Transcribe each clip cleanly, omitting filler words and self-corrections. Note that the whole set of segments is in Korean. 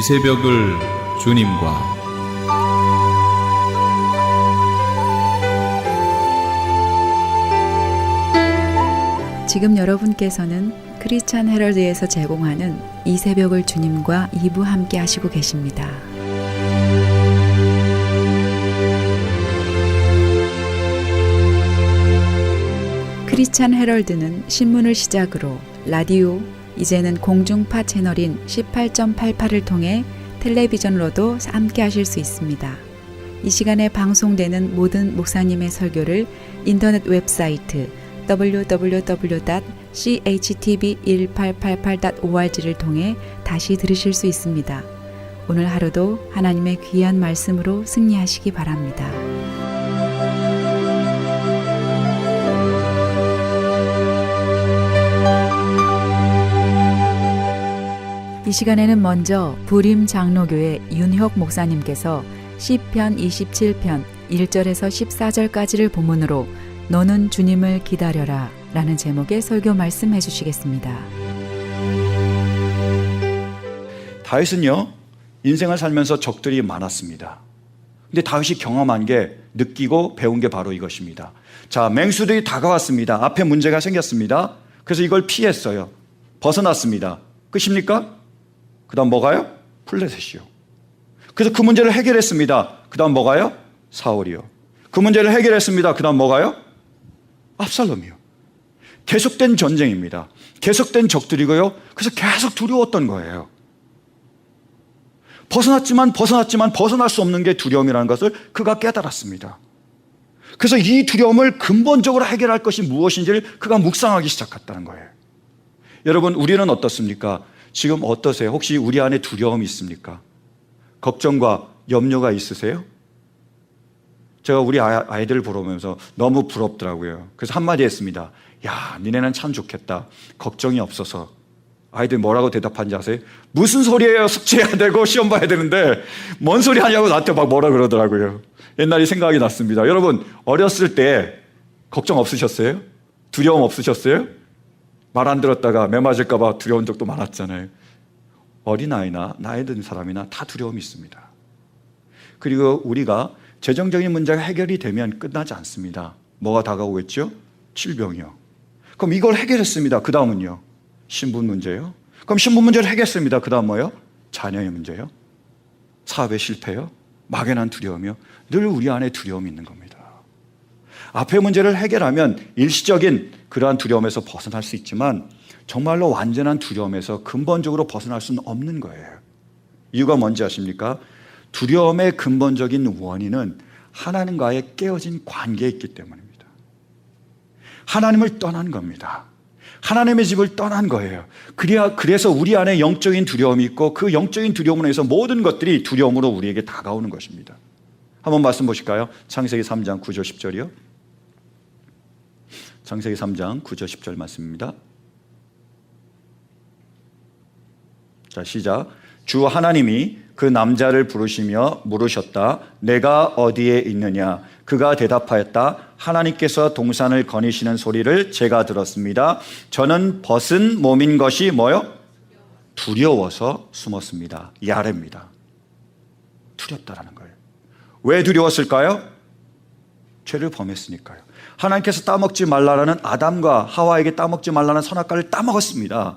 새벽을 주님과 지금 여러분께서는 크리스찬 헤럴드에서 제공하는 이 새벽을 주님과 2부 함께 하시고 계십니다. 크리스찬 헤럴드는 신문을 시작으로 라디오, 이제는 공중파 채널인 18.88을 통해 텔레비전으로도 함께 하실 수 있습니다. 이 시간에 방송되는 모든 목사님의 설교를 인터넷 웹사이트 www.chtv1888.org를 통해 다시 들으실 수 있습니다. 오늘 하루도 하나님의 귀한 말씀으로 승리하시기 바랍니다. 이 시간에는 먼저 부림 장로교회 윤혁 목사님께서 시편 27편 1절에서 14절까지를 본문으로 너는 주님을 기다려라 라는 제목의 설교 말씀해 주시겠습니다. 다윗은요, 인생을 살면서 적들이 많았습니다. 근데 다윗이 경험한 게, 느끼고 배운 게 바로 이것입니다. 자, 맹수들이 다가왔습니다. 앞에 문제가 생겼습니다. 그래서 이걸 피했어요. 벗어났습니다. 끝입니까? 그 다음 뭐가요? 블레셋이요. 그래서 그 문제를 해결했습니다. 그 다음 뭐가요? 사울이요. 그 문제를 해결했습니다. 그 다음 뭐가요? 압살롬이요. 계속된 전쟁입니다. 계속된 적들이고요. 그래서 계속 두려웠던 거예요. 벗어날 수 없는 게 두려움이라는 것을 그가 깨달았습니다. 그래서 이 두려움을 근본적으로 해결할 것이 무엇인지를 그가 묵상하기 시작했다는 거예요. 여러분, 우리는 어떻습니까? 지금 어떠세요? 혹시 우리 안에 두려움이 있습니까? 걱정과 염려가 있으세요? 제가 우리 아이들을 보면서 너무 부럽더라고요. 그래서 한마디 했습니다. 야, 니네는 참 좋겠다. 걱정이 없어서. 아이들 뭐라고 대답한지 아세요? 무슨 소리예요? 숙제해야 되고 시험 봐야 되는데 뭔 소리 하냐고 나한테 막 뭐라 그러더라고요. 옛날이 생각이 났습니다. 여러분, 어렸을 때 걱정 없으셨어요? 두려움 없으셨어요? 말 안 들었다가 매 맞을까 봐 두려운 적도 많았잖아요. 어린아이나 나이 든 사람이나 다 두려움이 있습니다. 그리고 우리가 재정적인 문제가 해결이 되면 끝나지 않습니다. 뭐가 다가오겠죠? 질병이요. 그럼 이걸 해결했습니다. 그 다음은요? 신분 문제요. 그럼 신분 문제를 해결했습니다. 그 다음 뭐요? 자녀의 문제요. 사업의 실패요. 막연한 두려움이요. 늘 우리 안에 두려움이 있는 겁니다. 앞의 문제를 해결하면 일시적인 그러한 두려움에서 벗어날 수 있지만 정말로 완전한 두려움에서 근본적으로 벗어날 수는 없는 거예요. 이유가 뭔지 아십니까? 두려움의 근본적인 원인은 하나님과의 깨어진 관계에 있기 때문입니다. 하나님을 떠난 겁니다. 하나님의 집을 떠난 거예요. 그래서 우리 안에 영적인 두려움이 있고 그 영적인 두려움으로 해서 모든 것들이 두려움으로 우리에게 다가오는 것입니다. 한번 말씀 보실까요? 창세기 3장 9절 10절이요. 창세기 3장 9절 10절 말씀입니다. 자, 시작. 주 하나님이 그 남자를 부르시며 물으셨다. 내가 어디에 있느냐? 그가 대답하였다. 하나님께서 동산을 거니시는 소리를 제가 들었습니다. 저는 벗은 몸인 것이 뭐요? 두려워서 숨었습니다. 이 아래입니다. 두렵다라는 거예요. 왜 두려웠을까요? 죄를 범했으니까요. 하나님께서 따먹지 말라라는 아담과 하와에게 따먹지 말라는 선악과를 따먹었습니다.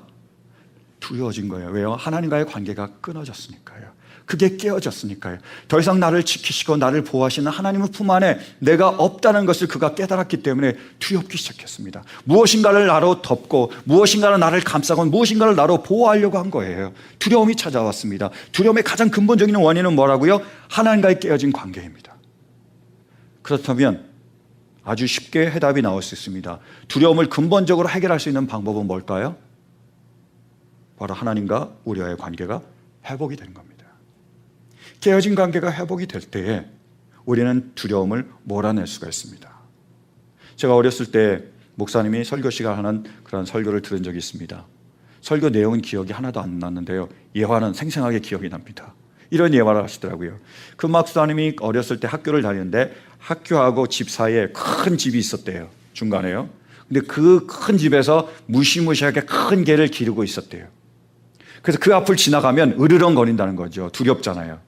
두려워진 거예요. 왜요? 하나님과의 관계가 끊어졌으니까요. 그게 깨어졌으니까요. 더 이상 나를 지키시고 나를 보호하시는 하나님의 품 안에 내가 없다는 것을 그가 깨달았기 때문에 두렵기 시작했습니다. 무엇인가를 나로 덮고 무엇인가를 나를 감싸고 무엇인가를 나로 보호하려고 한 거예요. 두려움이 찾아왔습니다. 두려움의 가장 근본적인 원인은 뭐라고요? 하나님과의 깨어진 관계입니다. 그렇다면 아주 쉽게 해답이 나올 수 있습니다. 두려움을 근본적으로 해결할 수 있는 방법은 뭘까요? 바로 하나님과 우리와의 관계가 회복이 되는 겁니다. 깨어진 관계가 회복이 될 때에 우리는 두려움을 몰아낼 수가 있습니다. 제가 어렸을 때 목사님이 설교 시간 하는 그런 설교를 들은 적이 있습니다. 설교 내용은 기억이 하나도 안 났는데요. 예화는 생생하게 기억이 납니다. 이런 예화를 하시더라고요. 그 목사님이 어렸을 때 학교를 다니는데 학교하고 집 사이에 큰 집이 있었대요. 중간에요. 근데 그 큰 집에서 무시무시하게 큰 개를 기르고 있었대요. 그래서 그 앞을 지나가면 으르렁거린다는 거죠. 두렵잖아요.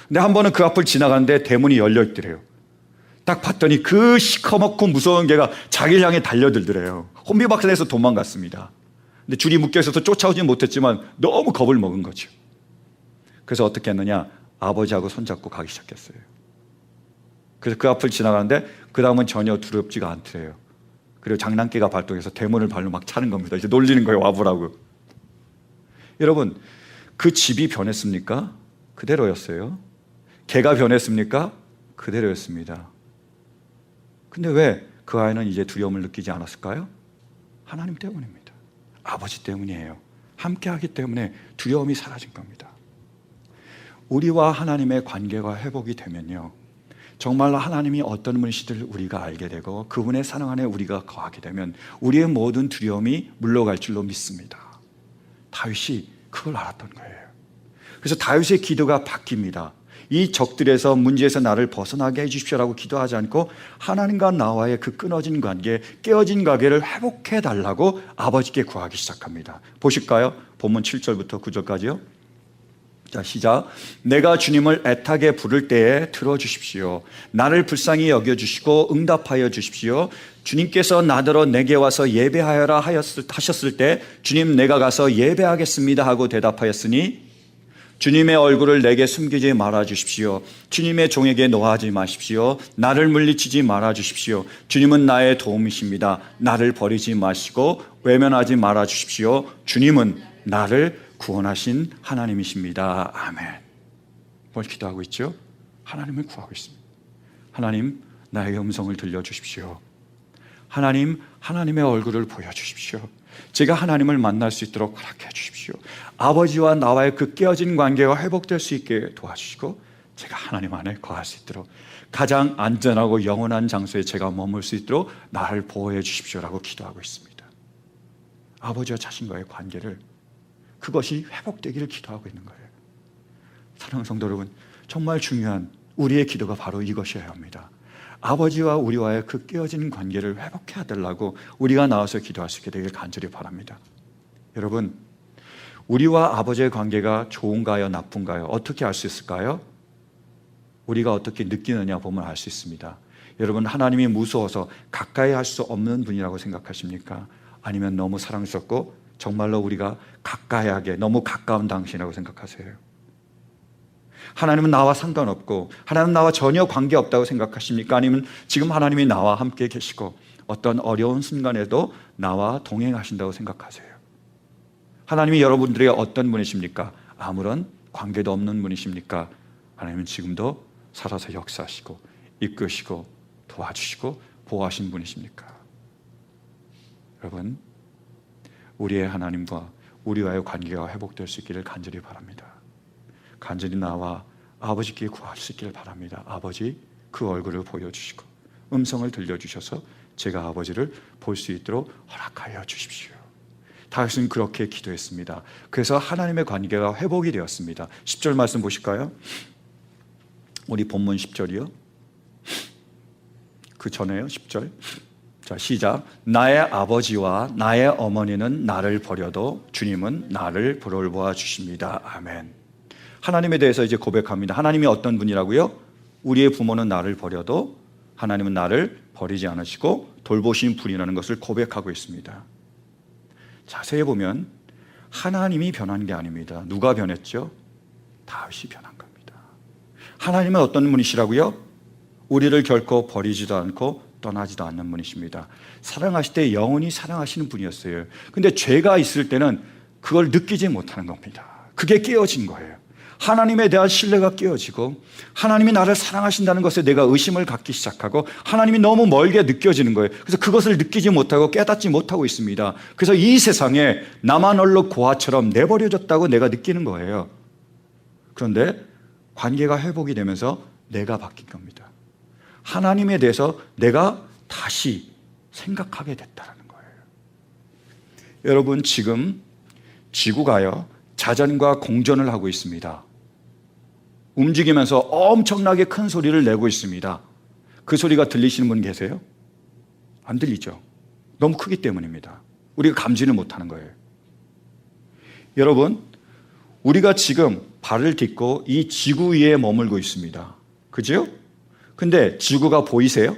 근데 한 번은 그 앞을 지나가는데 대문이 열려 있더래요. 딱 봤더니 그 시커멓고 무서운 개가 자기를 향해 달려들더래요. 혼비박산해서 도망갔습니다. 근데 줄이 묶여 있어서 쫓아오진 못했지만 너무 겁을 먹은 거죠. 그래서 어떻게 했느냐? 아버지하고 손잡고 가기 시작했어요. 그래서 그 앞을 지나가는데 그 다음은 전혀 두렵지가 않더래요. 그리고 장난기가 발동해서 대문을 발로 막 차는 겁니다. 이제 놀리는 거예요. 와보라고. 여러분, 그 집이 변했습니까? 그대로였어요. 개가 변했습니까? 그대로였습니다. 근데 왜 그 아이는 이제 두려움을 느끼지 않았을까요? 하나님 때문입니다. 아버지 때문이에요. 함께하기 때문에 두려움이 사라진 겁니다. 우리와 하나님의 관계가 회복이 되면요, 정말로 하나님이 어떤 분이시를 우리가 알게 되고 그분의 사랑 안에 우리가 거하게 되면 우리의 모든 두려움이 물러갈 줄로 믿습니다. 다윗이 그걸 알았던 거예요. 그래서 다윗의 기도가 바뀝니다. 이 적들에서 문제에서 나를 벗어나게 해주십시오라고 기도하지 않고 하나님과 나와의 그 끊어진 관계, 깨어진 관계를 회복해 달라고 아버지께 구하기 시작합니다. 보실까요? 본문 7절부터 9절까지요. 자, 시작. 내가 주님을 애타게 부를 때에 들어주십시오. 나를 불쌍히 여겨주시고 응답하여 주십시오. 주님께서 나더러 내게 와서 예배하여라 하셨을 때 주님, 내가 가서 예배하겠습니다 하고 대답하였으니 주님의 얼굴을 내게 숨기지 말아 주십시오. 주님의 종에게 노하지 마십시오. 나를 물리치지 말아 주십시오. 주님은 나의 도움이십니다. 나를 버리지 마시고 외면하지 말아 주십시오. 주님은 나를 구원하신 하나님이십니다. 아멘. 뭘 기도하고 있죠? 하나님을 구하고 있습니다. 하나님, 나의 음성을 들려주십시오. 하나님, 하나님의 얼굴을 보여주십시오. 제가 하나님을 만날 수 있도록 허락해 주십시오. 아버지와 나와의 그 깨어진 관계가 회복될 수 있게 도와주시고 제가 하나님 안에 거할 수 있도록 가장 안전하고 영원한 장소에 제가 머물 수 있도록 나를 보호해 주십시오라고 기도하고 있습니다. 아버지와 자신과의 관계를, 그것이 회복되기를 기도하고 있는 거예요. 사랑하는 성도 여러분, 정말 중요한 우리의 기도가 바로 이것이어야 합니다. 아버지와 우리와의 그 깨어진 관계를 회복해야 되려고 우리가 나와서 기도할 수 있게 되길 간절히 바랍니다. 여러분, 우리와 아버지의 관계가 좋은가요, 나쁜가요? 어떻게 알 수 있을까요? 우리가 어떻게 느끼느냐 보면 알 수 있습니다. 여러분, 하나님이 무서워서 가까이 할 수 없는 분이라고 생각하십니까? 아니면 너무 사랑스럽고 정말로 우리가 가까이 하게 너무 가까운 당신이라고 생각하세요? 하나님은 나와 상관없고 하나님은 나와 전혀 관계없다고 생각하십니까? 아니면 지금 하나님이 나와 함께 계시고 어떤 어려운 순간에도 나와 동행하신다고 생각하세요? 하나님이 여러분들의 어떤 분이십니까? 아무런 관계도 없는 분이십니까? 하나님은 지금도 살아서 역사하시고 이끄시고 도와주시고 보호하신 분이십니까? 여러분, 우리의 하나님과 우리와의 관계가 회복될 수 있기를 간절히 바랍니다. 간절히 나와 아버지께 구할 수 있기를 바랍니다. 아버지, 그 얼굴을 보여주시고 음성을 들려주셔서 제가 아버지를 볼 수 있도록 허락하여 주십시오. 다윗은 그렇게 기도했습니다. 그래서 하나님의 관계가 회복이 되었습니다. 10절 말씀 보실까요? 우리 본문 10절이요. 그 전에요. 10절. 자, 시작. 나의 아버지와 나의 어머니는 나를 버려도 주님은 나를 돌보아 주십니다. 아멘. 하나님에 대해서 이제 고백합니다. 하나님이 어떤 분이라고요? 우리의 부모는 나를 버려도 하나님은 나를 버리지 않으시고 돌보신 분이라는 것을 고백하고 있습니다. 자세히 보면 하나님이 변한 게 아닙니다. 누가 변했죠? 다윗이 변한 겁니다. 하나님은 어떤 분이시라고요? 우리를 결코 버리지도 않고 떠나지도 않는 분이십니다. 사랑하실 때 영원히 사랑하시는 분이었어요. 근데 죄가 있을 때는 그걸 느끼지 못하는 겁니다. 그게 깨어진 거예요. 하나님에 대한 신뢰가 깨어지고 하나님이 나를 사랑하신다는 것에 내가 의심을 갖기 시작하고 하나님이 너무 멀게 느껴지는 거예요. 그래서 그것을 느끼지 못하고 깨닫지 못하고 있습니다. 그래서 이 세상에 나만 홀로 고아처럼 내버려졌다고 내가 느끼는 거예요. 그런데 관계가 회복이 되면서 내가 바뀐 겁니다. 하나님에 대해서 내가 다시 생각하게 됐다는 거예요. 여러분, 지금 지구가요, 자전과 공전을 하고 있습니다. 움직이면서 엄청나게 큰 소리를 내고 있습니다. 그 소리가 들리시는 분 계세요? 안 들리죠? 너무 크기 때문입니다. 우리가 감지를 못하는 거예요. 여러분, 우리가 지금 발을 딛고 이 지구 위에 머물고 있습니다. 그죠? 근데 지구가 보이세요?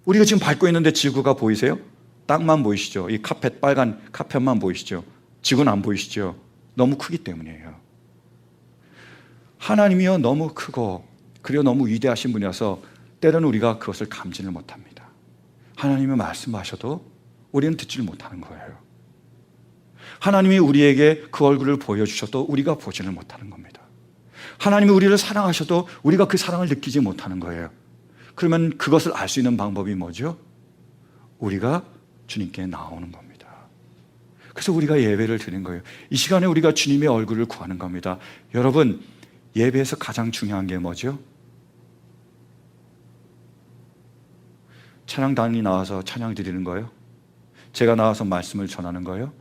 우리가 지금 밟고 있는데 지구가 보이세요? 땅만 보이시죠? 이 카펫, 빨간 카펫만 보이시죠? 지구는 안 보이시죠? 너무 크기 때문이에요. 하나님이요 너무 크고 그리고 너무 위대하신 분이라서 때로는 우리가 그것을 감지를 못합니다. 하나님이 말씀하셔도 우리는 듣지를 못하는 거예요. 하나님이 우리에게 그 얼굴을 보여주셔도 우리가 보지를 못하는 겁니다. 하나님이 우리를 사랑하셔도 우리가 그 사랑을 느끼지 못하는 거예요. 그러면 그것을 알 수 있는 방법이 뭐죠? 우리가 주님께 나오는 겁니다. 그래서 우리가 예배를 드리는 거예요. 이 시간에 우리가 주님의 얼굴을 구하는 겁니다. 여러분, 예배에서 가장 중요한 게 뭐죠? 찬양단이 나와서 찬양 드리는 거예요? 제가 나와서 말씀을 전하는 거예요?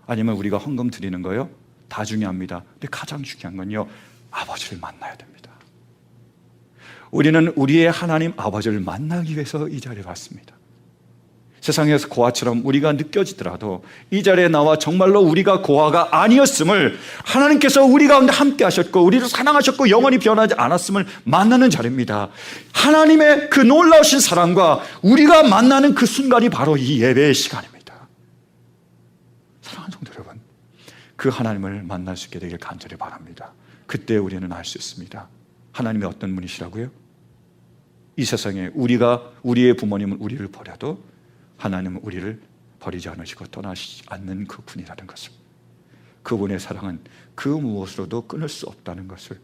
아니면 우리가 헌금 드리는 거예요? 다 중요합니다. 근데 가장 중요한 건요, 아버지를 만나야 됩니다. 우리는 우리의 하나님 아버지를 만나기 위해서 이 자리에 왔습니다. 세상에서 고아처럼 우리가 느껴지더라도 이 자리에 나와 정말로 우리가 고아가 아니었음을 하나님께서 우리 가운데 함께 하셨고 우리를 사랑하셨고 영원히 변하지 않았음을 만나는 자리입니다. 하나님의 그 놀라우신 사랑과 우리가 만나는 그 순간이 바로 이 예배의 시간입니다. 사랑하는 성도 여러분, 그 하나님을 만날 수 있게 되길 간절히 바랍니다. 그때 우리는 알 수 있습니다. 하나님이 어떤 분이시라고요? 이 세상에 우리의 부모님은 우리를 버려도 하나님은 우리를 버리지 않으시고 떠나시지 않는 그 분이라는 것을, 그분의 사랑은 그 무엇으로도 끊을 수 없다는 것을,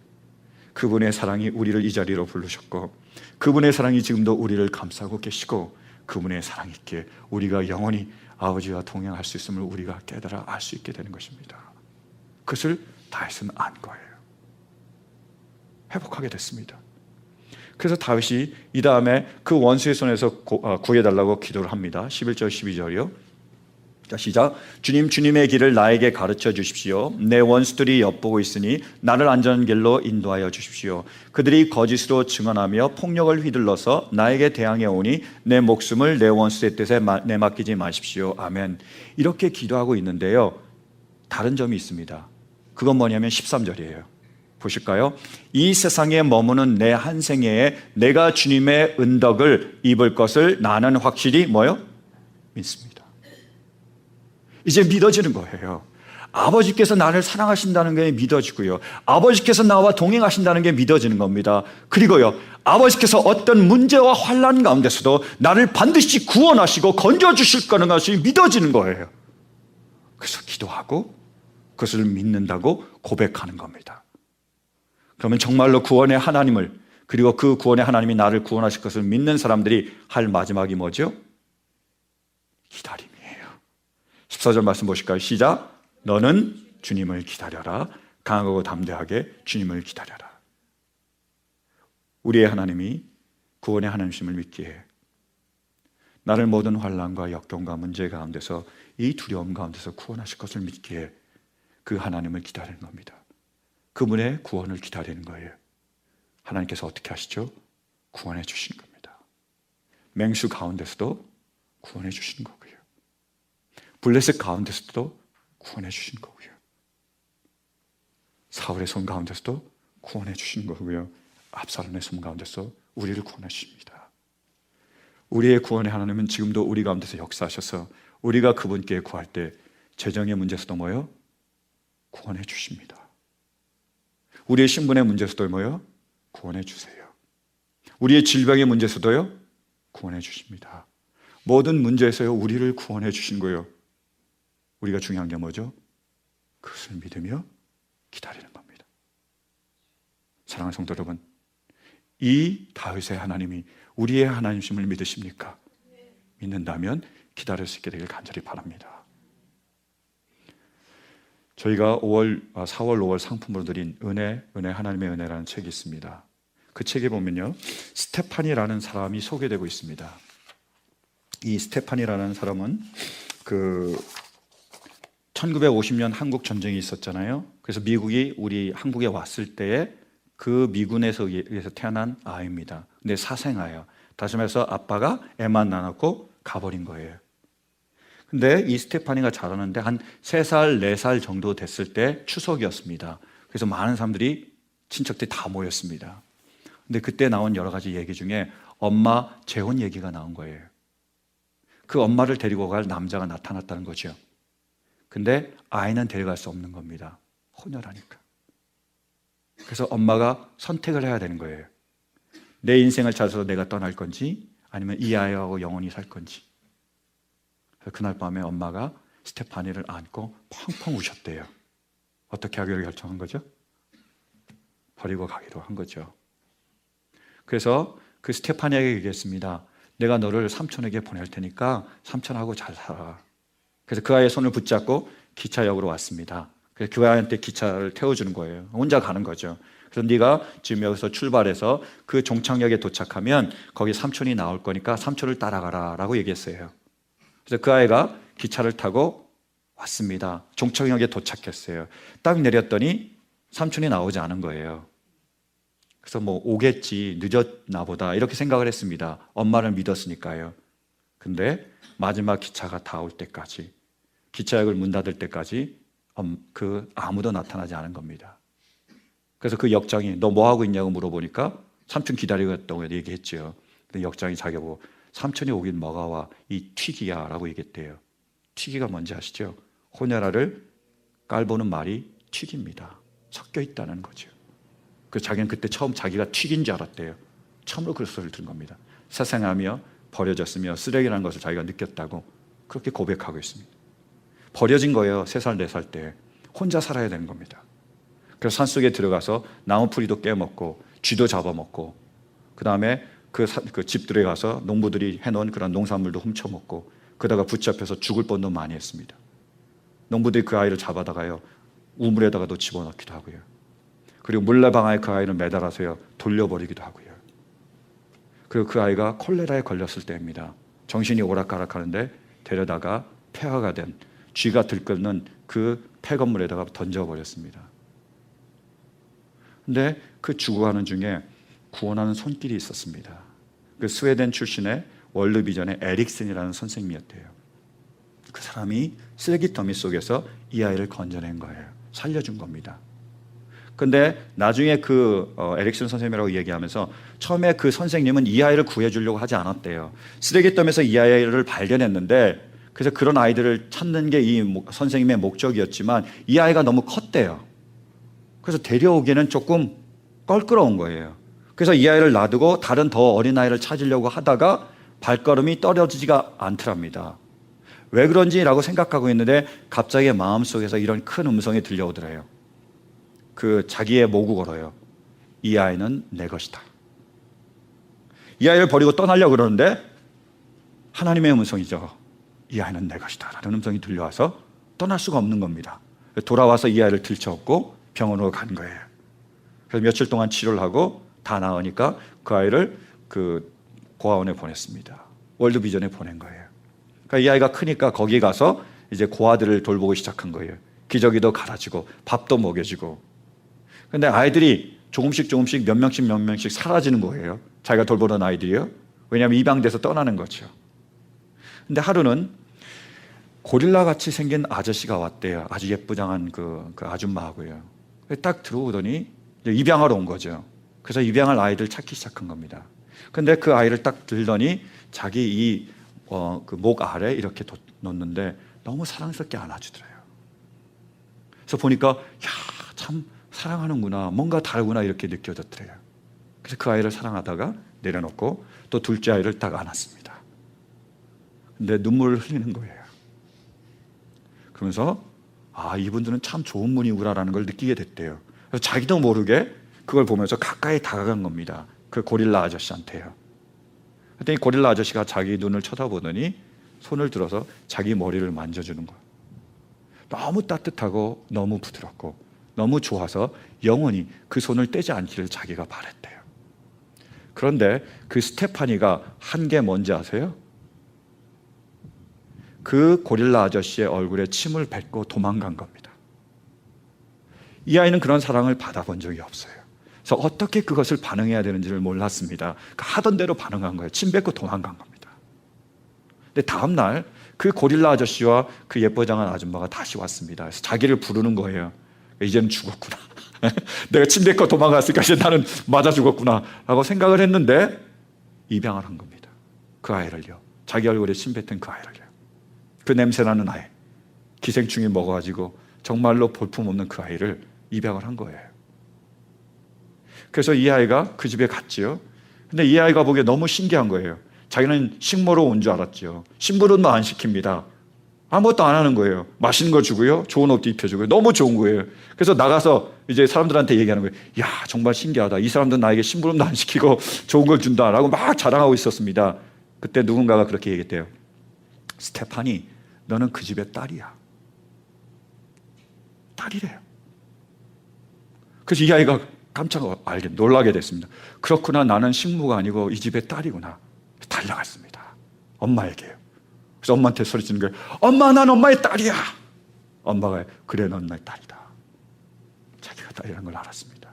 그분의 사랑이 우리를 이 자리로 부르셨고 그분의 사랑이 지금도 우리를 감싸고 계시고 그분의 사랑이 있기에 우리가 영원히 아버지와 동행할 수 있음을 우리가 깨달아 알 수 있게 되는 것입니다. 그것을 다윗은 안 거예요. 회복하게 됐습니다. 그래서 다윗이 이 다음에 그 원수의 손에서 구해달라고 기도를 합니다. 11절 12절이요. 자, 시작. 주님, 주님의 길을 나에게 가르쳐 주십시오. 내 원수들이 엿보고 있으니 나를 안전한 길로 인도하여 주십시오. 그들이 거짓으로 증언하며 폭력을 휘둘러서 나에게 대항해 오니 내 목숨을 내 원수의 뜻에 내맡기지 마십시오. 아멘. 이렇게 기도하고 있는데요, 다른 점이 있습니다. 그건 뭐냐면 13절이에요. 보실까요? 이 세상에 머무는 내 한 생애에 내가 주님의 은덕을 입을 것을 나는 확실히 뭐요? 믿습니다. 이제 믿어지는 거예요. 아버지께서 나를 사랑하신다는 게 믿어지고요, 아버지께서 나와 동행하신다는 게 믿어지는 겁니다. 그리고요, 아버지께서 어떤 문제와 환난 가운데서도 나를 반드시 구원하시고 건져주실 거는 것이 믿어지는 거예요. 그래서 기도하고 그것을 믿는다고 고백하는 겁니다. 그러면 정말로 구원의 하나님을, 그리고 그 구원의 하나님이 나를 구원하실 것을 믿는 사람들이 할 마지막이 뭐죠? 기다림이에요. 14절 말씀 보실까요? 시작. 너는 주님을 기다려라. 강하고 담대하게 주님을 기다려라. 우리의 하나님이 구원의 하나님이심을 믿기에 나를 모든 환난과 역경과 문제 가운데서, 이 두려움 가운데서 구원하실 것을 믿기에 그 하나님을 기다리는 겁니다. 그분의 구원을 기다리는 거예요. 하나님께서 어떻게 하시죠? 구원해 주시는 겁니다. 맹수 가운데서도 구원해 주시는 거고요, 블레셋 가운데서도 구원해 주시는 거고요, 사울의 손 가운데서도 구원해 주시는 거고요, 압살롬의 손 가운데서 우리를 구원해 주십니다. 우리의 구원의 하나님은 지금도 우리 가운데서 역사하셔서 우리가 그분께 구할 때 재정의 문제에서도 뭐요? 구원해 주십니다. 우리의 신분의 문제에서도 뭐요? 구원해 주세요. 우리의 질병의 문제에서도요, 구원해 주십니다. 모든 문제에서요, 우리를 구원해 주신 거예요. 우리가 중요한 게 뭐죠? 그것을 믿으며 기다리는 겁니다. 사랑하는 성도 여러분, 이 다윗의 하나님이 우리의 하나님심을 믿으십니까? 믿는다면 기다릴 수 있게 되길 간절히 바랍니다. 저희가 4월, 5월 상품으로 드린 은혜 하나님의 은혜라는 책이 있습니다. 그 책에 보면요, 스테판이라는 사람이 소개되고 있습니다. 이 스테판이라는 사람은 1950년 한국 전쟁이 있었잖아요. 그래서 미국이 우리 한국에 왔을 때에 그 미군에서 의해서 태어난 아이입니다. 근데 사생아예요. 다시 말해서 아빠가 애만 낳았고 가버린 거예요. 근데 이 스테파니가 자라는데 한 3살, 4살 정도 됐을 때 추석이었습니다. 그래서 많은 사람들이 친척들이 다 모였습니다. 근데 그때 나온 여러 가지 얘기 중에 엄마 재혼 얘기가 나온 거예요. 그 엄마를 데리고 갈 남자가 나타났다는 거죠. 근데 아이는 데려갈 수 없는 겁니다. 혼혈하니까. 그래서 엄마가 선택을 해야 되는 거예요. 내 인생을 찾아서 내가 떠날 건지 아니면 이 아이하고 영원히 살 건지. 그날 밤에 엄마가 스테파니를 안고 펑펑 우셨대요. 어떻게 하기로 결정한 거죠? 버리고 가기로 한 거죠. 그래서 그 스테파니에게 얘기했습니다. 내가 너를 삼촌에게 보낼 테니까 삼촌하고 잘 살아. 그래서 그 아이의 손을 붙잡고 기차역으로 왔습니다. 그래서 그 아이한테 기차를 태워주는 거예요. 혼자 가는 거죠. 그래서 네가 지금 여기서 출발해서 그 종착역에 도착하면 거기 삼촌이 나올 거니까 삼촌을 따라가라 라고 얘기했어요. 그래서 그 아이가 기차를 타고 왔습니다. 종착역에 도착했어요. 딱 내렸더니 삼촌이 나오지 않은 거예요. 그래서 뭐 오겠지, 늦었나 보다 이렇게 생각을 했습니다. 엄마를 믿었으니까요. 근데 마지막 기차가 다 올 때까지, 기차역을 문 닫을 때까지 아무도 나타나지 않은 겁니다. 그래서 그 역장이 너 뭐 하고 있냐고 물어보니까 삼촌 기다리고 있다고 얘기했죠. 근데 역장이 자기 보고 삼촌이 오긴 뭐가 와, 이 튀기야 라고 얘기했대요. 튀기가 뭔지 아시죠? 호냐라를 깔보는 말이 튀깁니다. 섞여 있다는 거죠. 그래서 자기는 그때 처음 자기가 튀긴 줄 알았대요. 처음으로 그 소리를 들은 겁니다. 세상하며 버려졌으며 쓰레기라는 것을 자기가 느꼈다고 그렇게 고백하고 있습니다. 버려진 거예요. 3살, 4살 때. 혼자 살아야 되는 겁니다. 그래서 산속에 들어가서 나무풀이도 깨먹고 쥐도 잡아먹고 그 다음에 그 집들에 가서 농부들이 해놓은 그런 농산물도 훔쳐먹고 그러다가 붙잡혀서 죽을 뻔도 많이 했습니다. 농부들이 그 아이를 잡아다가요 우물에다가도 집어넣기도 하고요. 그리고 물레방아에 그 아이를 매달아서요 돌려버리기도 하고요. 그리고 그 아이가 콜레라에 걸렸을 때입니다. 정신이 오락가락하는데 데려다가 폐하가 된 쥐가 들끓는 그 폐건물에다가 던져버렸습니다. 근데 그 죽어가는 중에 구원하는 손길이 있었습니다. 그 스웨덴 출신의 월드비전의 에릭슨이라는 선생님이었대요. 그 사람이 쓰레기 더미 속에서 이 아이를 건져낸 거예요. 살려준 겁니다. 근데 나중에 그 에릭슨 선생님이라고 얘기하면서 처음에 그 선생님은 이 아이를 구해주려고 하지 않았대요. 쓰레기 더미에서 이 아이를 발견했는데 그래서 그런 아이들을 찾는 게 이 선생님의 목적이었지만 이 아이가 너무 컸대요. 그래서 데려오기에는 조금 껄끄러운 거예요. 그래서 이 아이를 놔두고 다른 더 어린 아이를 찾으려고 하다가 발걸음이 떨어지지가 않더랍니다. 왜 그런지라고 생각하고 있는데 갑자기 마음속에서 이런 큰 음성이 들려오더래요. 그 자기의 모국어로요. 이 아이는 내 것이다. 이 아이를 버리고 떠나려고 그러는데 하나님의 음성이죠. 이 아이는 내 것이다 라는 음성이 들려와서 떠날 수가 없는 겁니다. 돌아와서 이 아이를 들쳐업고 병원으로 간 거예요. 그래서 며칠 동안 치료를 하고 다 나으니까 그 아이를 그 고아원에 보냈습니다. 월드비전에 보낸 거예요. 그러니까 이 아이가 크니까 거기 가서 이제 고아들을 돌보기 시작한 거예요. 기저귀도 갈아주고 밥도 먹여주고. 근데 아이들이 조금씩 몇 명씩 사라지는 거예요. 자기가 돌보던 아이들이요. 왜냐하면 입양돼서 떠나는 거죠. 근데 하루는 고릴라 같이 생긴 아저씨가 왔대요. 아주 예쁘장한 그 아줌마하고요. 딱 들어오더니 입양하러 온 거죠. 그래서 입양할 아이들 찾기 시작한 겁니다. 근데 그 아이를 딱 들더니 자기 그 목 아래 이렇게 놓는데 너무 사랑스럽게 안아주더래요. 그래서 보니까 참 사랑하는구나, 뭔가 다르구나 이렇게 느껴졌더래요. 그래서 그 아이를 사랑하다가 내려놓고 또 둘째 아이를 딱 안았습니다. 근데 눈물을 흘리는 거예요. 그러면서 이분들은 참 좋은 분이구나라는 걸 느끼게 됐대요. 그래서 자기도 모르게 그걸 보면서 가까이 다가간 겁니다. 그 고릴라 아저씨한테요. 그랬더니 고릴라 아저씨가 자기 눈을 쳐다보더니 손을 들어서 자기 머리를 만져주는 거예요. 너무 따뜻하고 너무 부드럽고 너무 좋아서 영원히 그 손을 떼지 않기를 자기가 바랬대요. 그런데 그 스테파니가 한 게 뭔지 아세요? 그 고릴라 아저씨의 얼굴에 침을 뱉고 도망간 겁니다. 이 아이는 그런 사랑을 받아본 적이 없어요. 그래서 어떻게 그것을 반응해야 되는지를 몰랐습니다. 하던 대로 반응한 거예요. 침 뱉고 도망간 겁니다. 근데 다음 날 그 고릴라 아저씨와 그 예뻐장한 아줌마가 다시 왔습니다. 그래서 자기를 부르는 거예요. 이제는 죽었구나. 내가 침대껏 도망갔으니까 이제 나는 맞아 죽었구나 라고 생각을 했는데 입양을 한 겁니다. 그 아이를요. 자기 얼굴에 침 뱉은 그 아이를요. 그 냄새나는 아이, 기생충이 먹어가지고 정말로 볼품없는 그 아이를 입양을 한 거예요. 그래서 이 아이가 그 집에 갔지요. 근데 이 아이가 보기에 너무 신기한 거예요. 자기는 식모로 온 줄 알았죠. 심부름도 안 시킵니다. 아무것도 안 하는 거예요. 맛있는 거 주고요. 좋은 옷도 입혀주고요. 너무 좋은 거예요. 그래서 나가서 이제 사람들한테 얘기하는 거예요. 야, 정말 신기하다. 이 사람들은 나에게 심부름도 안 시키고 좋은 걸 준다라고 막 자랑하고 있었습니다. 그때 누군가가 그렇게 얘기했대요. 스테파니, 너는 그 집의 딸이야. 딸이래요. 그래서 이 아이가 깜짝 놀라게 됐습니다. 그렇구나, 나는 식모가 아니고 이 집의 딸이구나. 달려갔습니다. 엄마에게요. 그래서 엄마한테 소리치는 거예요. 엄마, 난 엄마의 딸이야. 엄마가 그래, 넌 나의 딸이다. 자기가 딸이라는 걸 알았습니다.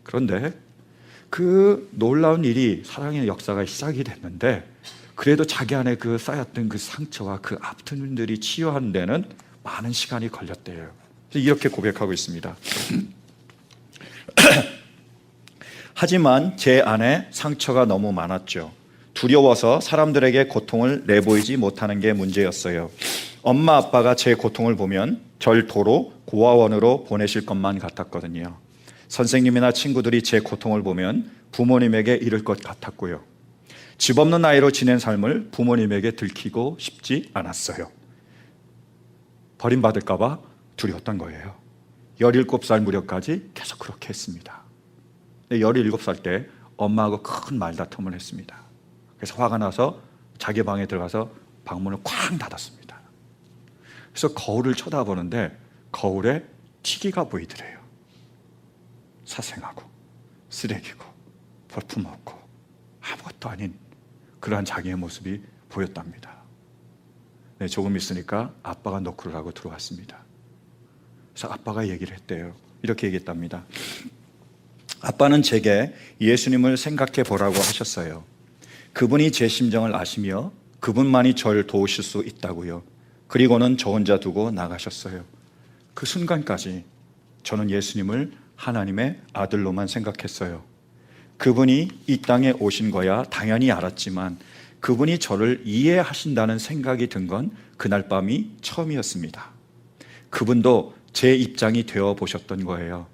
그런데 그 놀라운 일이 사랑의 역사가 시작이 됐는데 그래도 자기 안에 그 쌓였던 그 상처와 그 아픔들이 치유하는 데는 많은 시간이 걸렸대요. 이렇게 고백하고 있습니다. 하지만 제 안에 상처가 너무 많았죠. 두려워서 사람들에게 고통을 내보이지 못하는 게 문제였어요. 엄마 아빠가 제 고통을 보면 절 도로 고아원으로 보내실 것만 같았거든요. 선생님이나 친구들이 제 고통을 보면 부모님에게 이를 것 같았고요. 집 없는 아이로 지낸 삶을 부모님에게 들키고 싶지 않았어요. 버림받을까 봐 두려웠던 거예요. 17살 무렵까지 계속 그렇게 했습니다. 17살 때 엄마하고 큰 말다툼을 했습니다. 그래서 화가 나서 자기 방에 들어가서 방문을 쾅 닫았습니다. 그래서 거울을 쳐다보는데 거울에 티기가 보이더래요. 사생하고 쓰레기고 볼품없고 아무것도 아닌 그러한 자기의 모습이 보였답니다. 네, 조금 있으니까 아빠가 노크를 하고 들어왔습니다. 그래서 아빠가 얘기를 했대요. 이렇게 얘기했답니다. 아빠는 제게 예수님을 생각해 보라고 하셨어요. 그분이 제 심정을 아시며 그분만이 저를 도우실 수 있다고요. 그리고는 저 혼자 두고 나가셨어요. 그 순간까지 저는 예수님을 하나님의 아들로만 생각했어요. 그분이 이 땅에 오신 거야 당연히 알았지만 그분이 저를 이해하신다는 생각이 든 건 그날 밤이 처음이었습니다. 그분도 제 입장이 되어 보셨던 거예요.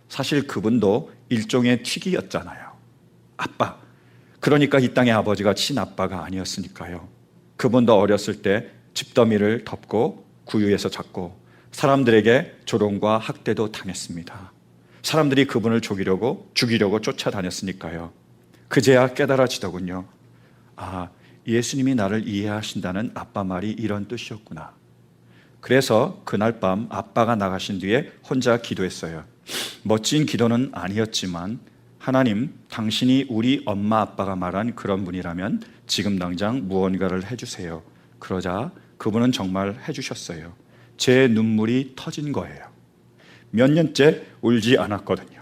사실 그분도 일종의 튀기였잖아요. 아빠. 그러니까 이 땅의 아버지가 친아빠가 아니었으니까요. 그분도 어렸을 때 집더미를 덮고 구유에서 잡고 사람들에게 조롱과 학대도 당했습니다. 사람들이 그분을 죽이려고 쫓아다녔으니까요. 그제야 깨달아지더군요. 아, 예수님이 나를 이해하신다는 아빠 말이 이런 뜻이었구나. 그래서 그날 밤 아빠가 나가신 뒤에 혼자 기도했어요. 멋진 기도는 아니었지만 하나님, 당신이 우리 엄마 아빠가 말한 그런 분이라면 지금 당장 무언가를 해주세요. 그러자 그분은 정말 해주셨어요. 제 눈물이 터진 거예요. 몇 년째 울지 않았거든요.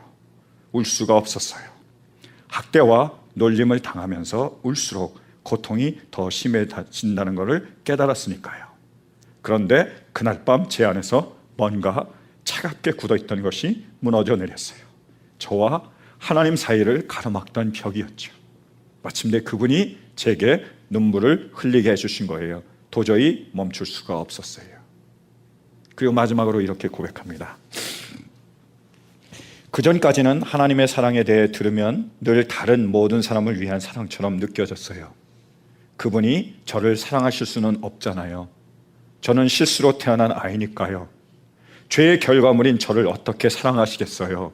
울 수가 없었어요. 학대와 놀림을 당하면서 울수록 고통이 더 심해진다는 것을 깨달았으니까요. 그런데 그날 밤 제 안에서 뭔가 차갑게 굳어있던 것이 무너져 내렸어요. 저와 하나님 사이를 가로막던 벽이었죠. 마침내 그분이 제게 눈물을 흘리게 해주신 거예요. 도저히 멈출 수가 없었어요. 그리고 마지막으로 이렇게 고백합니다. 그전까지는 하나님의 사랑에 대해 들으면 늘 다른 모든 사람을 위한 사랑처럼 느껴졌어요. 그분이 저를 사랑하실 수는 없잖아요. 저는 실수로 태어난 아이니까요. 죄의 결과물인 저를 어떻게 사랑하시겠어요?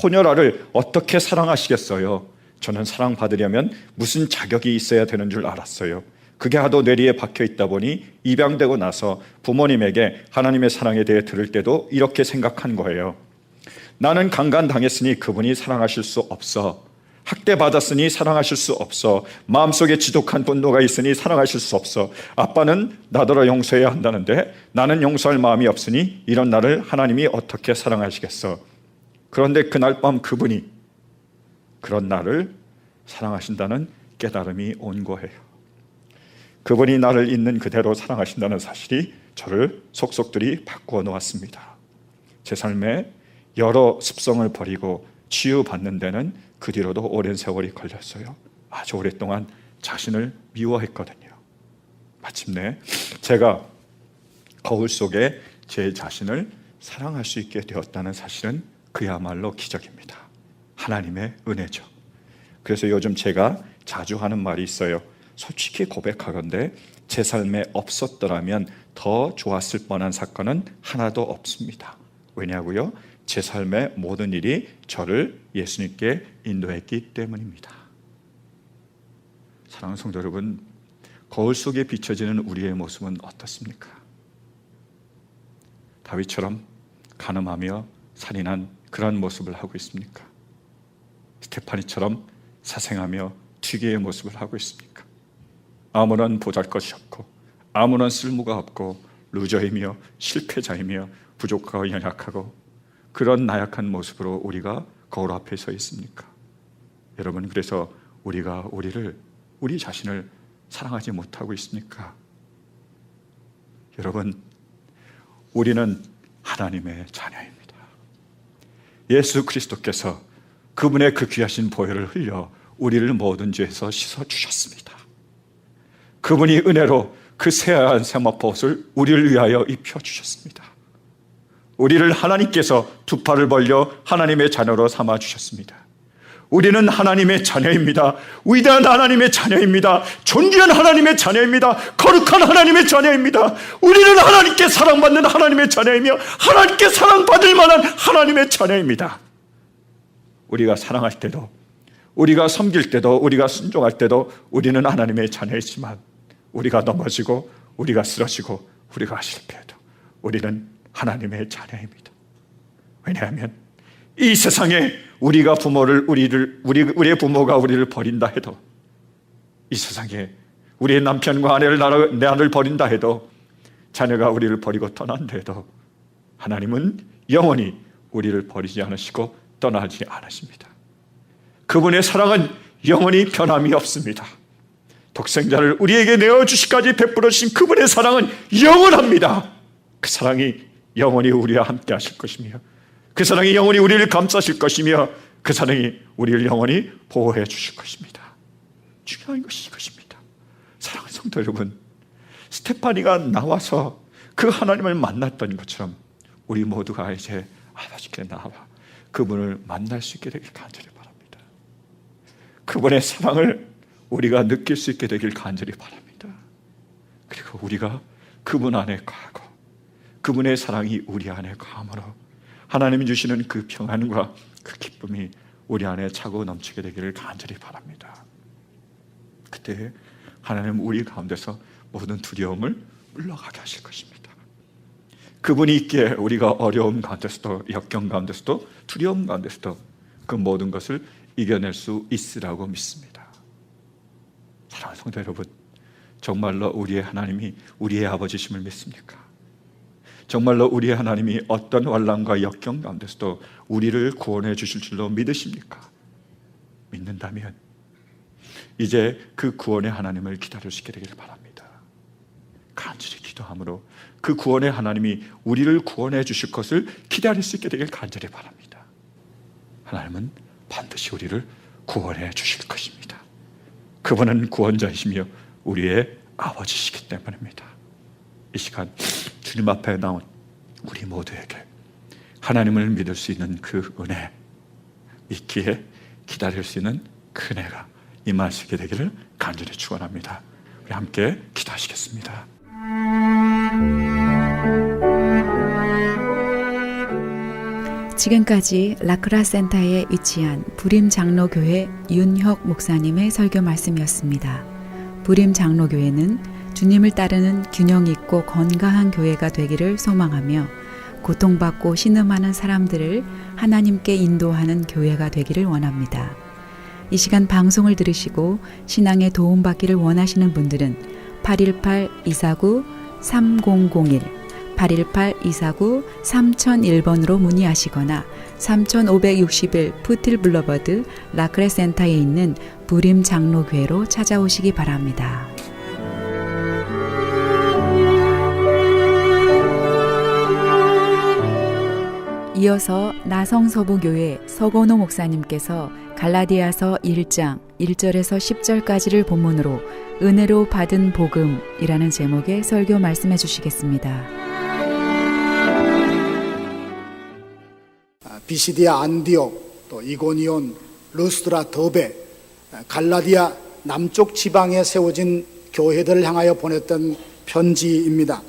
혼혈아를 어떻게 사랑하시겠어요? 저는 사랑받으려면 무슨 자격이 있어야 되는 줄 알았어요. 그게 하도 뇌리에 박혀 있다 보니 입양되고 나서 부모님에게 하나님의 사랑에 대해 들을 때도 이렇게 생각한 거예요. 나는 강간당했으니 그분이 사랑하실 수 없어. 학대받았으니 사랑하실 수 없어. 마음속에 지독한 분노가 있으니 사랑하실 수 없어. 아빠는 나더러 용서해야 한다는데 나는 용서할 마음이 없으니 이런 나를 하나님이 어떻게 사랑하시겠어. 그런데 그날 밤 그분이 그런 나를 사랑하신다는 깨달음이 온 거예요. 그분이 나를 있는 그대로 사랑하신다는 사실이 저를 속속들이 바꾸어 놓았습니다. 제 삶에 여러 습성을 버리고 치유받는 데는 그 뒤로도 오랜 세월이 걸렸어요. 아주 오랫동안 자신을 미워했거든요. 마침내 제가 거울 속에 제 자신을 사랑할 수 있게 되었다는 사실은 그야말로 기적입니다. 하나님의 은혜죠. 그래서 요즘 제가 자주 하는 말이 있어요. 솔직히 고백하건대 제 삶에 없었더라면 더 좋았을 뻔한 사건은 하나도 없습니다. 왜냐고요? 제 삶의 모든 일이 저를 예수님께 인도했기 때문입니다. 사랑하는 성도 여러분, 거울 속에 비춰지는 우리의 모습은 어떻습니까? 다윗처럼 간음하며 살인한 그런 모습을 하고 있습니까? 스테파니처럼 사생하며 투기의 모습을 하고 있습니까? 아무런 보잘것이 없고 아무런 쓸모가 없고 루저이며 실패자이며 부족하고 연약하고 그런 나약한 모습으로 우리가 거울 앞에 서 있습니까? 여러분, 그래서 우리가 우리 자신을 사랑하지 못하고 있습니까? 여러분, 우리는 하나님의 자녀입니다. 예수 그리스도께서 그분의 그 귀하신 보혈을 흘려 우리를 모든 죄에서 씻어주셨습니다. 그분이 은혜로 그 새하얀 세마포 옷을 우리를 위하여 입혀주셨습니다. 우리를 하나님께서 두 팔을 벌려 하나님의 자녀로 삼아주셨습니다. 우리는 하나님의 자녀입니다. 위대한 하나님의 자녀입니다. 존귀한 하나님의 자녀입니다. 거룩한 하나님의 자녀입니다. 우리는 하나님께 사랑받는 하나님의 자녀이며 하나님께 사랑받을 만한 하나님의 자녀입니다. 우리가 사랑할 때도, 우리가 섬길 때도, 우리가 순종할 때도 우리는 하나님의 자녀이지만 우리가 넘어지고 우리가 쓰러지고 우리가 실패해도 우리는 하나님의 자녀입니다. 왜냐하면 이 세상에 우리의 부모가 우리를 버린다 해도, 이 세상에 우리의 남편과 내 아내를 버린다 해도, 자녀가 우리를 버리고 떠난다 해도 하나님은 영원히 우리를 버리지 않으시고 떠나지 않으십니다. 그분의 사랑은 영원히 변함이 없습니다. 독생자를 우리에게 내어주시기까지 베풀어 주신 그분의 사랑은 영원합니다. 그 사랑이 영원히 우리와 함께 하실 것이며, 그 사랑이 영원히 우리를 감싸실 것이며, 그 사랑이 우리를 영원히 보호해 주실 것입니다. 중요한 것이 이것입니다. 사랑하는 성도 여러분, 스테파니가 나와서 그 하나님을 만났던 것처럼 우리 모두가 이제 아버지께 나와 그분을 만날 수 있게 되길 간절히 바랍니다. 그분의 사랑을 우리가 느낄 수 있게 되길 간절히 바랍니다. 그리고 우리가 그분 안에 거하고 그분의 사랑이 우리 안에 거함으로 하나님이 주시는 그 평안과 그 기쁨이 우리 안에 차고 넘치게 되기를 간절히 바랍니다. 그때 하나님은 우리 가운데서 모든 두려움을 물러가게 하실 것입니다. 그분이 있기에 우리가 어려움 가운데서도, 역경 가운데서도, 두려움 가운데서도 그 모든 것을 이겨낼 수 있으라고 믿습니다. 사랑하는 성도 여러분, 정말로 우리의 하나님이 우리의 아버지심을 믿습니까? 정말로 우리의 하나님이 어떤 환난과 역경 가운데서도 우리를 구원해 주실 줄로 믿으십니까? 믿는다면 이제 그 구원의 하나님을 기다릴 수 있게 되기를 바랍니다. 간절히 기도함으로 그 구원의 하나님이 우리를 구원해 주실 것을 기다릴 수 있게 되길 간절히 바랍니다. 하나님은 반드시 우리를 구원해 주실 것입니다. 그분은 구원자이시며 우리의 아버지시기 때문입니다. 이 시간 주님 앞에 나온 우리 모두에게 하나님을 믿을 수 있는 그 은혜, 믿기에 기다릴 수 있는 그 은혜가 임할 수 있게 되기를 간절히 축원합니다. 우리 함께 기도하시겠습니다. 지금까지 라크라 센터에 위치한 부림 장로교회 윤혁 목사님의 설교 말씀이었습니다. 부림 장로교회는 주님을 따르는 균형 있고 건강한 교회가 되기를 소망하며 고통받고 신음하는 사람들을 하나님께 인도하는 교회가 되기를 원합니다. 이 시간 방송을 들으시고 신앙에 도움받기를 원하시는 분들은 818-249-3001 818-249-3001번으로 문의하시거나 3561 푸틸 블러버드 라크레 센터에 있는 부림 장로교회로 찾아오시기 바랍니다. 이어서 나성서부교회 서건호 목사님께서 갈라디아서 1장 1절에서 10절까지를 본문으로 은혜로 받은 복음이라는 제목의 설교 말씀해 주시겠습니다. 비시디아 안디옥, 또 이고니온, 루스드라 더베, 갈라디아 남쪽 지방에 세워진 교회들을 향하여 보냈던 편지입니다.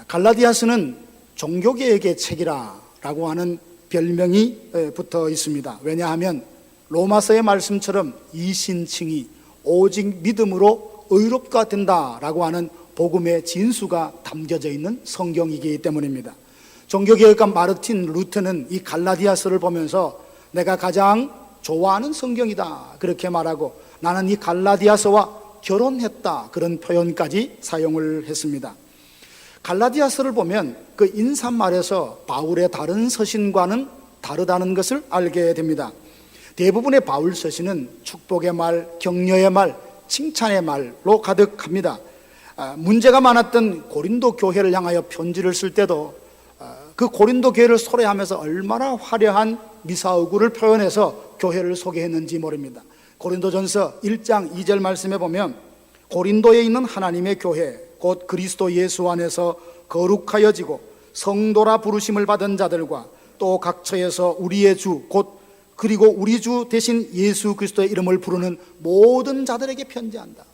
갈라디아서는 종교개혁의 책이라고 하는 별명이 붙어 있습니다. 왜냐하면 로마서의 말씀처럼 이신칭이 오직 믿음으로 의롭게 된다라고 하는 복음의 진수가 담겨져 있는 성경이기 때문입니다. 종교개혁가 마르틴 루터는 이 갈라디아서를 보면서 내가 가장 좋아하는 성경이다 그렇게 말하고, 나는 이 갈라디아서와 결혼했다 그런 표현까지 사용을 했습니다. 갈라디아서를 보면 그 인사말에서 바울의 다른 서신과는 다르다는 것을 알게 됩니다. 대부분의 바울 서신은 축복의 말, 격려의 말, 칭찬의 말로 가득합니다. 문제가 많았던 고린도 교회를 향하여 편지를 쓸 때도 그 고린도 교회를 소개하면서 얼마나 화려한 미사오구를 표현해서 교회를 소개했는지 모릅니다. 고린도전서 1장 2절 말씀에 보면 고린도에 있는 하나님의 교회 곧 그리스도 예수 안에서 거룩하여지고 성도라 부르심을 받은 자들과 또 각처에서 우리의 주 곧 그리고 우리 주 대신 예수 그리스도의 이름을 부르는 모든 자들에게 편지한다.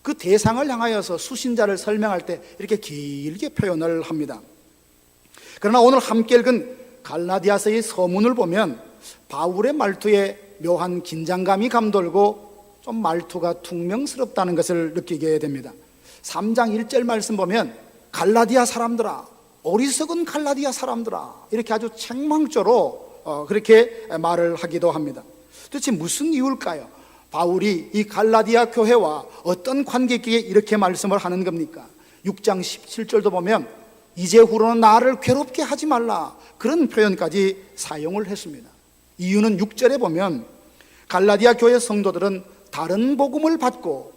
그 대상을 향하여서 수신자를 설명할 때 이렇게 길게 표현을 합니다. 그러나 오늘 함께 읽은 갈라디아서의 서문을 보면 바울의 말투에 묘한 긴장감이 감돌고 좀 말투가 퉁명스럽다는 것을 느끼게 됩니다. 3장 1절 말씀 보면 갈라디아 사람들아, 어리석은 갈라디아 사람들아, 이렇게 아주 책망조로 그렇게 말을 하기도 합니다. 도대체 무슨 이유일까요? 바울이 이 갈라디아 교회와 어떤 관계기에 이렇게 말씀을 하는 겁니까? 6장 17절도 보면 이제후로는 나를 괴롭게 하지 말라 그런 표현까지 사용을 했습니다. 이유는 6절에 보면 갈라디아 교회 성도들은 다른 복음을 받고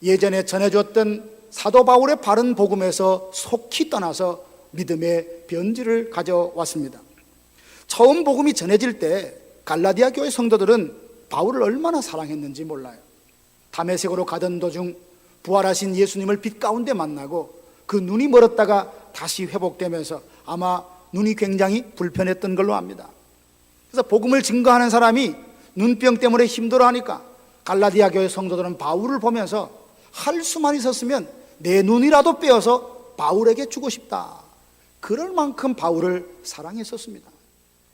예전에 전해줬던 사도 바울의 바른 복음에서 속히 떠나서 믿음의 변질을 가져왔습니다. 처음 복음이 전해질 때 갈라디아 교회 성도들은 바울을 얼마나 사랑했는지 몰라요. 다메섹으로 가던 도중 부활하신 예수님을 빛 가운데 만나고 그 눈이 멀었다가 다시 회복되면서 아마 눈이 굉장히 불편했던 걸로 압니다. 그래서 복음을 증거하는 사람이 눈병 때문에 힘들어하니까 갈라디아 교회 성도들은 바울을 보면서 할 수만 있었으면 내 눈이라도 빼어서 바울에게 주고 싶다, 그럴 만큼 바울을 사랑했었습니다.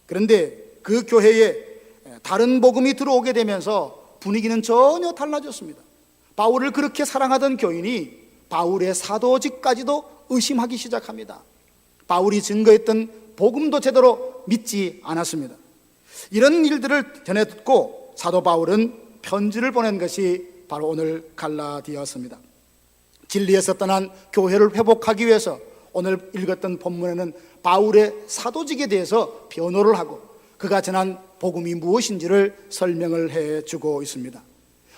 그런데 그 교회에 다른 복음이 들어오게 되면서 분위기는 전혀 달라졌습니다. 바울을 그렇게 사랑하던 교인이 바울의 사도직까지도 의심하기 시작합니다. 바울이 증거했던 복음도 제대로 믿지 않았습니다. 이런 일들을 전해 듣고 사도 바울은 편지를 보낸 것이 바로 오늘 갈라디아서입니다. 진리에서 떠난 교회를 회복하기 위해서 오늘 읽었던 본문에는 바울의 사도직에 대해서 변호를 하고 그가 전한 복음이 무엇인지를 설명을 해주고 있습니다.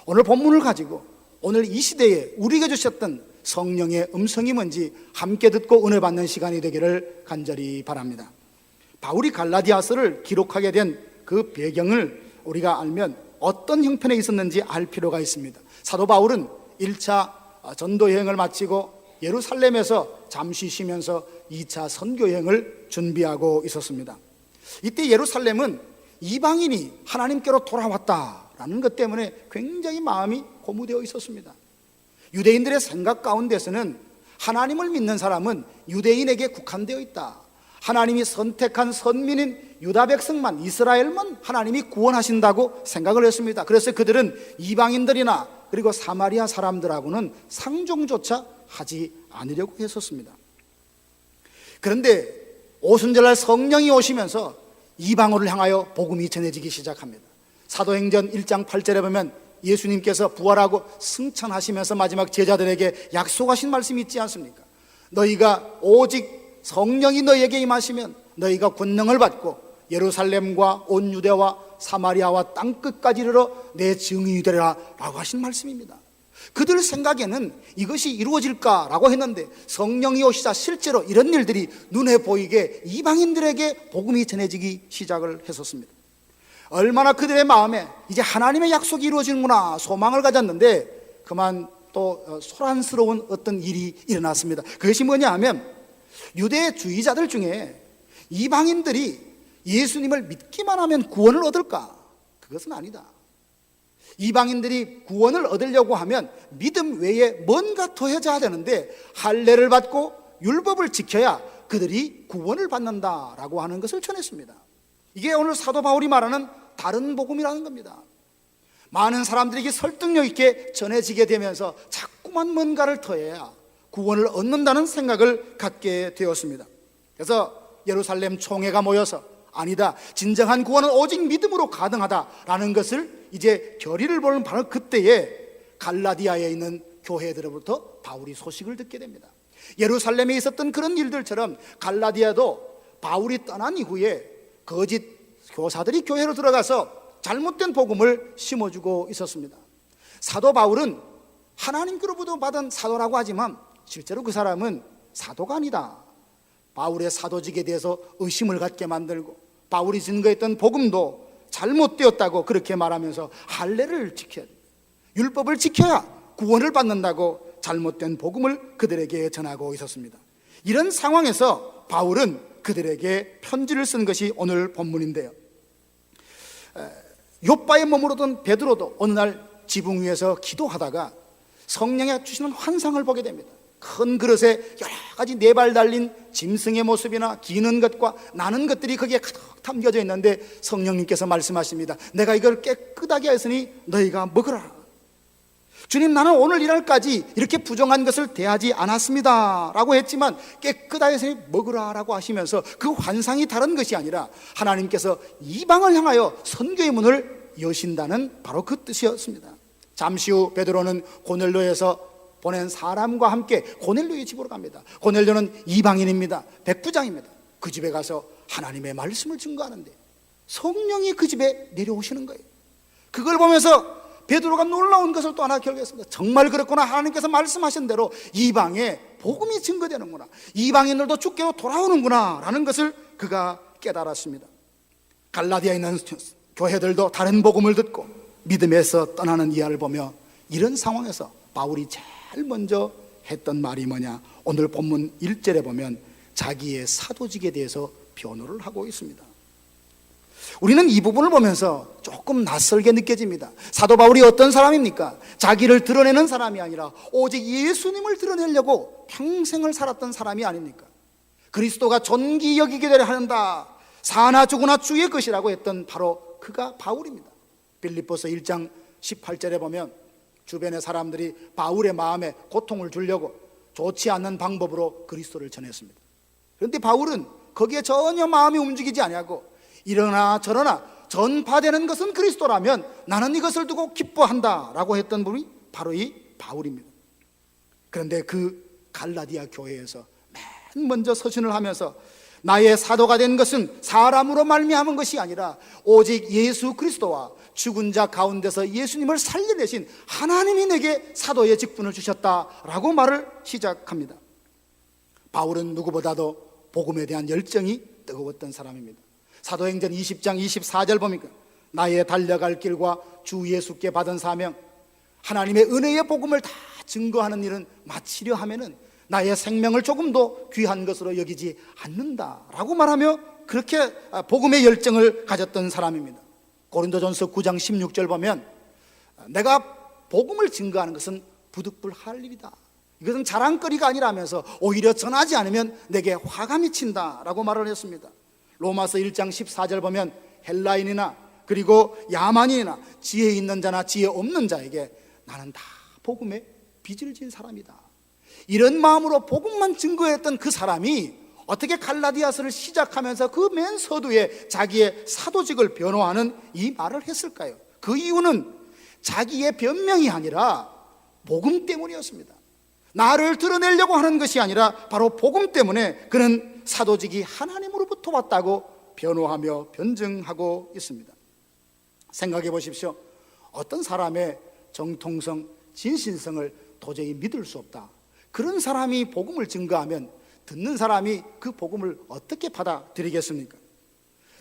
오늘 본문을 가지고 오늘 이 시대에 우리에게 주셨던 성령의 음성이 뭔지 함께 듣고 은혜 받는 시간이 되기를 간절히 바랍니다. 바울이 갈라디아서를 기록하게 된 그 배경을 우리가 알면 어떤 형편에 있었는지 알 필요가 있습니다. 사도 바울은 1차 전도 여행을 마치고 예루살렘에서 잠시 쉬면서 2차 선교 여행을 준비하고 있었습니다. 이때 예루살렘은 이방인이 하나님께로 돌아왔다라는 것 때문에 굉장히 마음이 고무되어 있었습니다. 유대인들의 생각 가운데서는 하나님을 믿는 사람은 유대인에게 국한되어 있다. 하나님이 선택한 선민인 유다 백성만, 이스라엘만 하나님이 구원하신다고 생각을 했습니다. 그래서 그들은 이방인들이나 그리고 사마리아 사람들하고는 상종조차 하지 않으려고 했었습니다. 그런데 오순절날 성령이 오시면서 이방어를 향하여 복음이 전해지기 시작합니다. 사도행전 1장 8절에 보면 예수님께서 부활하고 승천하시면서 마지막 제자들에게 약속하신 말씀이 있지 않습니까? 너희가 오직 성령이 너희에게 임하시면 너희가 권능을 받고 예루살렘과 온 유대와 사마리아와 땅끝까지 이르러 내 증인이 되리라 라고 하신 말씀입니다. 그들 생각에는 이것이 이루어질까라고 했는데 성령이 오시자 실제로 이런 일들이 눈에 보이게 이방인들에게 복음이 전해지기 시작을 했었습니다. 얼마나 그들의 마음에 이제 하나님의 약속이 이루어지는구나 소망을 가졌는데 그만 또 소란스러운 어떤 일이 일어났습니다. 그것이 뭐냐 하면 유대주의자들 중에 이방인들이 예수님을 믿기만 하면 구원을 얻을까? 그것은 아니다. 이방인들이 구원을 얻으려고 하면 믿음 외에 뭔가 더해져야 되는데 할례를 받고 율법을 지켜야 그들이 구원을 받는다라고 하는 것을 전했습니다. 이게 오늘 사도 바울이 말하는 다른 복음이라는 겁니다. 많은 사람들에게 설득력 있게 전해지게 되면서 자꾸만 뭔가를 더해야 구원을 얻는다는 생각을 갖게 되었습니다. 그래서 예루살렘 총회가 모여서 아니다, 진정한 구원은 오직 믿음으로 가능하다라는 것을 이제 결의를 보는 바로 그때에 갈라디아에 있는 교회들로부터 바울이 소식을 듣게 됩니다. 예루살렘에 있었던 그런 일들처럼 갈라디아도 바울이 떠난 이후에 거짓 교사들이 교회로 들어가서 잘못된 복음을 심어주고 있었습니다. 사도 바울은 하나님께로부터 받은 사도라고 하지만 실제로 그 사람은 사도가 아니다. 바울의 사도직에 대해서 의심을 갖게 만들고 바울이 증거했던 복음도 잘못되었다고 그렇게 말하면서 할례를 지켜야 됩니다. 율법을 지켜야 구원을 받는다고 잘못된 복음을 그들에게 전하고 있었습니다. 이런 상황에서 바울은 그들에게 편지를 쓴 것이 오늘 본문인데요. 욥바에 머무르던 베드로도 어느 날 지붕 위에서 기도하다가 성령이 주시는 환상을 보게 됩니다. 큰 그릇에 여러 가지 네 발 달린 짐승의 모습이나 기는 것과 나는 것들이 거기에 가득 담겨져 있는데 성령님께서 말씀하십니다. 내가 이걸 깨끗하게 했으니 너희가 먹으라. 주님, 나는 오늘 이날까지 이렇게 부정한 것을 대하지 않았습니다 라고 했지만 깨끗하게 했으니 먹으라 라고 하시면서 그 환상이 다른 것이 아니라 하나님께서 이방을 향하여 선교의 문을 여신다는 바로 그 뜻이었습니다. 잠시 후 베드로는 고넬료에서 보낸 사람과 함께 고넬료의 집으로 갑니다. 고넬료는 이방인입니다. 백부장입니다. 그 집에 가서 하나님의 말씀을 증거하는데 성령이 그 집에 내려오시는 거예요. 그걸 보면서 베드로가 놀라운 것을 또 하나 결정했습니다. 정말 그렇구나. 하나님께서 말씀하신 대로 이방에 복음이 증거되는구나. 이방인들도 주께로 돌아오는구나 라는 것을 그가 깨달았습니다. 갈라디아에 있는 교회들도 다른 복음을 듣고 믿음에서 떠나는 이하를 보며 이런 상황에서 바울이 제일 먼저 했던 말이 뭐냐? 오늘 본문 1절에 보면 자기의 사도직에 대해서 변호를 하고 있습니다. 우리는 이 부분을 보면서 조금 낯설게 느껴집니다. 사도 바울이 어떤 사람입니까? 자기를 드러내는 사람이 아니라 오직 예수님을 드러내려고 평생을 살았던 사람이 아닙니까? 그리스도가 존귀 여기게 되려 한다. 사나 죽으나 주의 것이라고 했던 바로 그가 바울입니다. 빌립보서 1장 18절에 보면 주변의 사람들이 바울의 마음에 고통을 주려고 좋지 않는 방법으로 그리스도를 전했습니다. 그런데 바울은 거기에 전혀 마음이 움직이지 아니하고 이러나 저러나 전파되는 것은 그리스도라면 나는 이것을 두고 기뻐한다 라고 했던 분이 바로 이 바울입니다. 그런데 그 갈라디아 교회에서 맨 먼저 서신을 하면서 나의 사도가 된 것은 사람으로 말미암은 것이 아니라 오직 예수 그리스도와 죽은 자 가운데서 예수님을 살려내신 하나님이 내게 사도의 직분을 주셨다라고 말을 시작합니다. 바울은 누구보다도 복음에 대한 열정이 뜨거웠던 사람입니다. 사도행전 20장 24절 보니까 나의 달려갈 길과 주 예수께 받은 사명, 하나님의 은혜의 복음을 다 증거하는 일은 마치려 하면은 나의 생명을 조금도 귀한 것으로 여기지 않는다라고 말하며 그렇게 복음의 열정을 가졌던 사람입니다. 고린도전서 9장 16절 보면 내가 복음을 증거하는 것은 부득불할 일이다. 이것은 자랑거리가 아니라면서 오히려 전하지 않으면 내게 화가 미친다라고 말을 했습니다. 로마서 1장 14절 보면 헬라인이나 그리고 야만인이나 지혜 있는 자나 지혜 없는 자에게 나는 다 복음에 빚을 진 사람이다. 이런 마음으로 복음만 증거했던 그 사람이 어떻게 갈라디아서를 시작하면서 그 맨 서두에 자기의 사도직을 변호하는 이 말을 했을까요? 그 이유는 자기의 변명이 아니라 복음 때문이었습니다. 나를 드러내려고 하는 것이 아니라 바로 복음 때문에 그는 사도직이 하나님으로부터 왔다고 변호하며 변증하고 있습니다. 생각해 보십시오. 어떤 사람의 정통성, 진실성을 도저히 믿을 수 없다. 그런 사람이 복음을 증거하면 듣는 사람이 그 복음을 어떻게 받아들이겠습니까?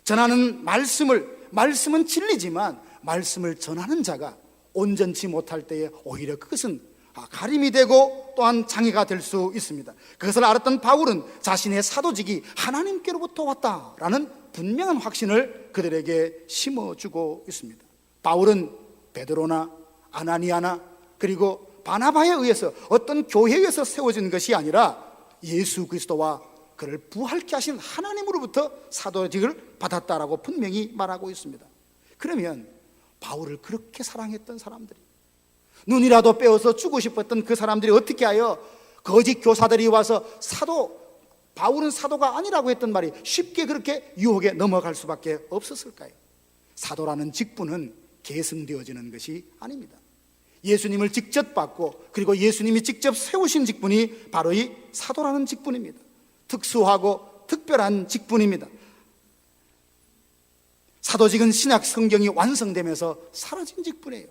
전하는 말씀은 진리지만 말씀을 전하는 자가 온전치 못할 때에 오히려 그것은 가림이 되고 또한 장애가 될 수 있습니다. 그것을 알았던 바울은 자신의 사도직이 하나님께로부터 왔다라는 분명한 확신을 그들에게 심어주고 있습니다. 바울은 베드로나 아나니아나 그리고 바나바에 의해서 어떤 교회에서 세워진 것이 아니라 예수 그리스도와 그를 부활케 하신 하나님으로부터 사도직을 받았다라고 분명히 말하고 있습니다. 그러면 바울을 그렇게 사랑했던 사람들이, 눈이라도 빼어서 주고 싶었던 그 사람들이 어떻게 하여 거짓 교사들이 와서 바울은 사도가 아니라고 했던 말이 쉽게 그렇게 유혹에 넘어갈 수밖에 없었을까요? 사도라는 직분은 계승되어지는 것이 아닙니다. 예수님을 직접 받고 그리고 예수님이 직접 세우신 직분이 바로 이 사도라는 직분입니다. 특수하고 특별한 직분입니다. 사도직은 신약 성경이 완성되면서 사라진 직분이에요.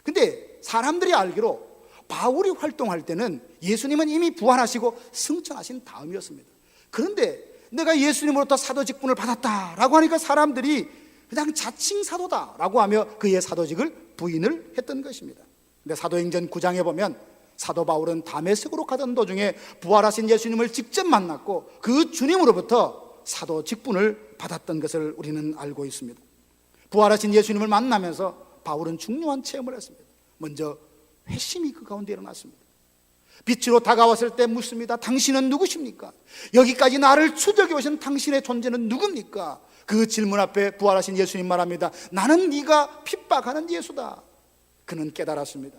근데 사람들이 알기로 바울이 활동할 때는 예수님은 이미 부활하시고 승천하신 다음이었습니다. 그런데 내가 예수님으로부터 사도 직분을 받았다라고 하니까 사람들이 그냥 자칭 사도다라고 하며 그의 사도직을 부인을 했던 것입니다. 근데 사도행전 9장에 보면 사도 바울은 다메섹으로 가던 도중에 부활하신 예수님을 직접 만났고 그 주님으로부터 사도 직분을 받았던 것을 우리는 알고 있습니다. 부활하신 예수님을 만나면서 바울은 중요한 체험을 했습니다. 먼저 회심이 그 가운데 일어났습니다. 빛으로 다가왔을 때 묻습니다. 당신은 누구십니까? 여기까지 나를 추적해 오신 당신의 존재는 누굽니까? 그 질문 앞에 부활하신 예수님 말합니다. 나는 네가 핍박하는 예수다. 그는 깨달았습니다.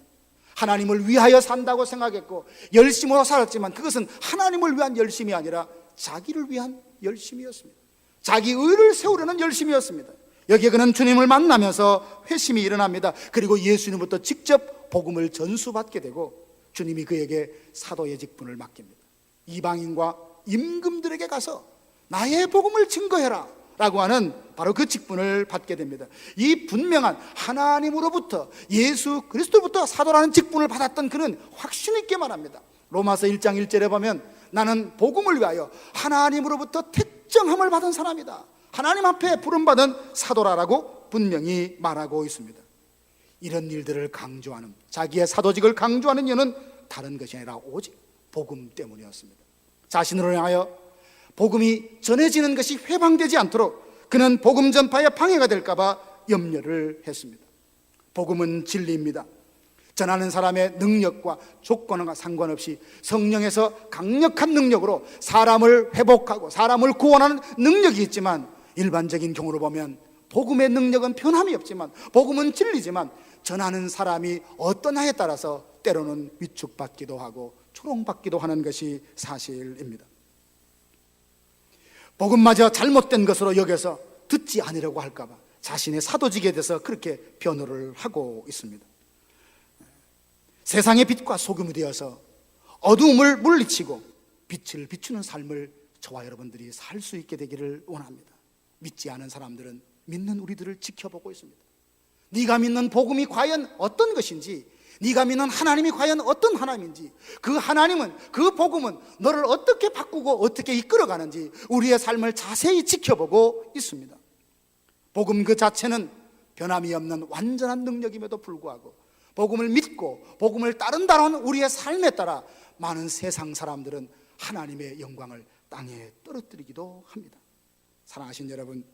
하나님을 위하여 산다고 생각했고 열심으로 살았지만 그것은 하나님을 위한 열심이 아니라 자기를 위한 열심이었습니다. 자기 의를 세우려는 열심이었습니다. 여기에 그는 주님을 만나면서 회심이 일어납니다. 그리고 예수님부터 직접 복음을 전수받게 되고 주님이 그에게 사도의 직분을 맡깁니다. 이방인과 임금들에게 가서 나의 복음을 증거해라 라고 하는 바로 그 직분을 받게 됩니다. 이 분명한 하나님으로부터 예수 그리스도부터 사도라는 직분을 받았던 그는 확신 있게 말합니다. 로마서 1장 1절에 보면 나는 복음을 위하여 하나님으로부터 택정함을 받은 사람이다. 하나님 앞에 부름받은 사도라라고 분명히 말하고 있습니다. 이런 일들을 강조하는, 자기의 사도직을 강조하는 이유는 다른 것이 아니라 오직 복음 때문이었습니다. 자신을 향하여 복음이 전해지는 것이 회방되지 않도록 그는 복음 전파에 방해가 될까 봐 염려를 했습니다. 복음은 진리입니다. 전하는 사람의 능력과 조건과 상관없이 성령에서 강력한 능력으로 사람을 회복하고 사람을 구원하는 능력이 있지만 일반적인 경우로 보면 복음의 능력은 변함이 없지만 복음은 진리지만 전하는 사람이 어떠냐에 따라서 때로는 위축받기도 하고 조롱받기도 하는 것이 사실입니다. 복음마저 잘못된 것으로 여겨서 듣지 않으려고 할까 봐 자신의 사도직에 대해서 그렇게 변호를 하고 있습니다. 세상의 빛과 소금이 되어서 어두움을 물리치고 빛을 비추는 삶을 저와 여러분들이 살 수 있게 되기를 원합니다. 믿지 않은 사람들은 믿는 우리들을 지켜보고 있습니다. 네가 믿는 복음이 과연 어떤 것인지, 네가 믿는 하나님이 과연 어떤 하나님인지, 그 하나님은, 그 복음은 너를 어떻게 바꾸고 어떻게 이끌어가는지 우리의 삶을 자세히 지켜보고 있습니다. 복음 그 자체는 변함이 없는 완전한 능력임에도 불구하고 복음을 믿고 복음을 따른다는 우리의 삶에 따라 많은 세상 사람들은 하나님의 영광을 땅에 떨어뜨리기도 합니다. 사랑하신 여러분,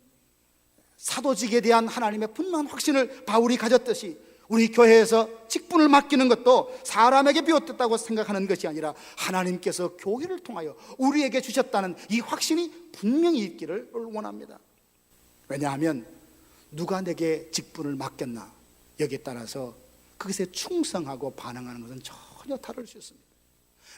사도직에 대한 하나님의 분명한 확신을 바울이 가졌듯이 우리 교회에서 직분을 맡기는 것도 사람에게 비웠다고 생각하는 것이 아니라 하나님께서 교회를 통하여 우리에게 주셨다는 이 확신이 분명히 있기를 원합니다. 왜냐하면 누가 내게 직분을 맡겼나 여기에 따라서 그것에 충성하고 반응하는 것은 전혀 다를 수 있습니다.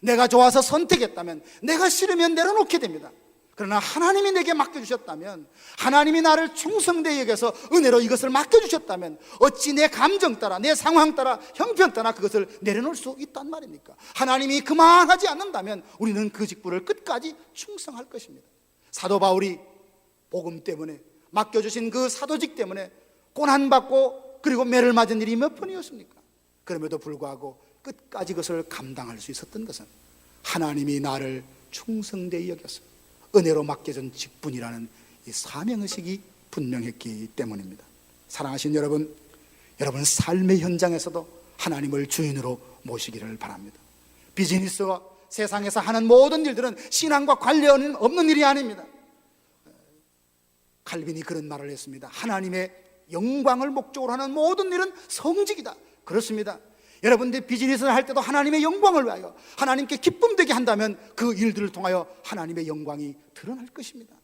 내가 좋아서 선택했다면, 내가 싫으면 내려놓게 됩니다. 그러나 하나님이 내게 맡겨주셨다면, 하나님이 나를 충성되게 여겨서 은혜로 이것을 맡겨주셨다면 어찌 내 감정 따라, 내 상황 따라, 형편 따라 그것을 내려놓을 수 있단 말입니까? 하나님이 그만하지 않는다면 우리는 그 직분을 끝까지 충성할 것입니다. 사도 바울이 복음 때문에, 맡겨주신 그 사도직 때문에 고난받고 그리고 매를 맞은 일이 몇 번이었습니까? 그럼에도 불구하고 끝까지 그것을 감당할 수 있었던 것은 하나님이 나를 충성되이 여겨서 은혜로 맡겨준 직분이라는 이 사명의식이 분명했기 때문입니다. 사랑하신 여러분, 여러분 삶의 현장에서도 하나님을 주인으로 모시기를 바랍니다. 비즈니스와 세상에서 하는 모든 일들은 신앙과 관련 없는 일이 아닙니다. 칼빈이 그런 말을 했습니다. 하나님의 영광을 목적으로 하는 모든 일은 성직이다. 그렇습니다. 여러분들 비즈니스를 할 때도 하나님의 영광을 위하여 하나님께 기쁨 되게 한다면 그 일들을 통하여 하나님의 영광이 드러날 것입니다.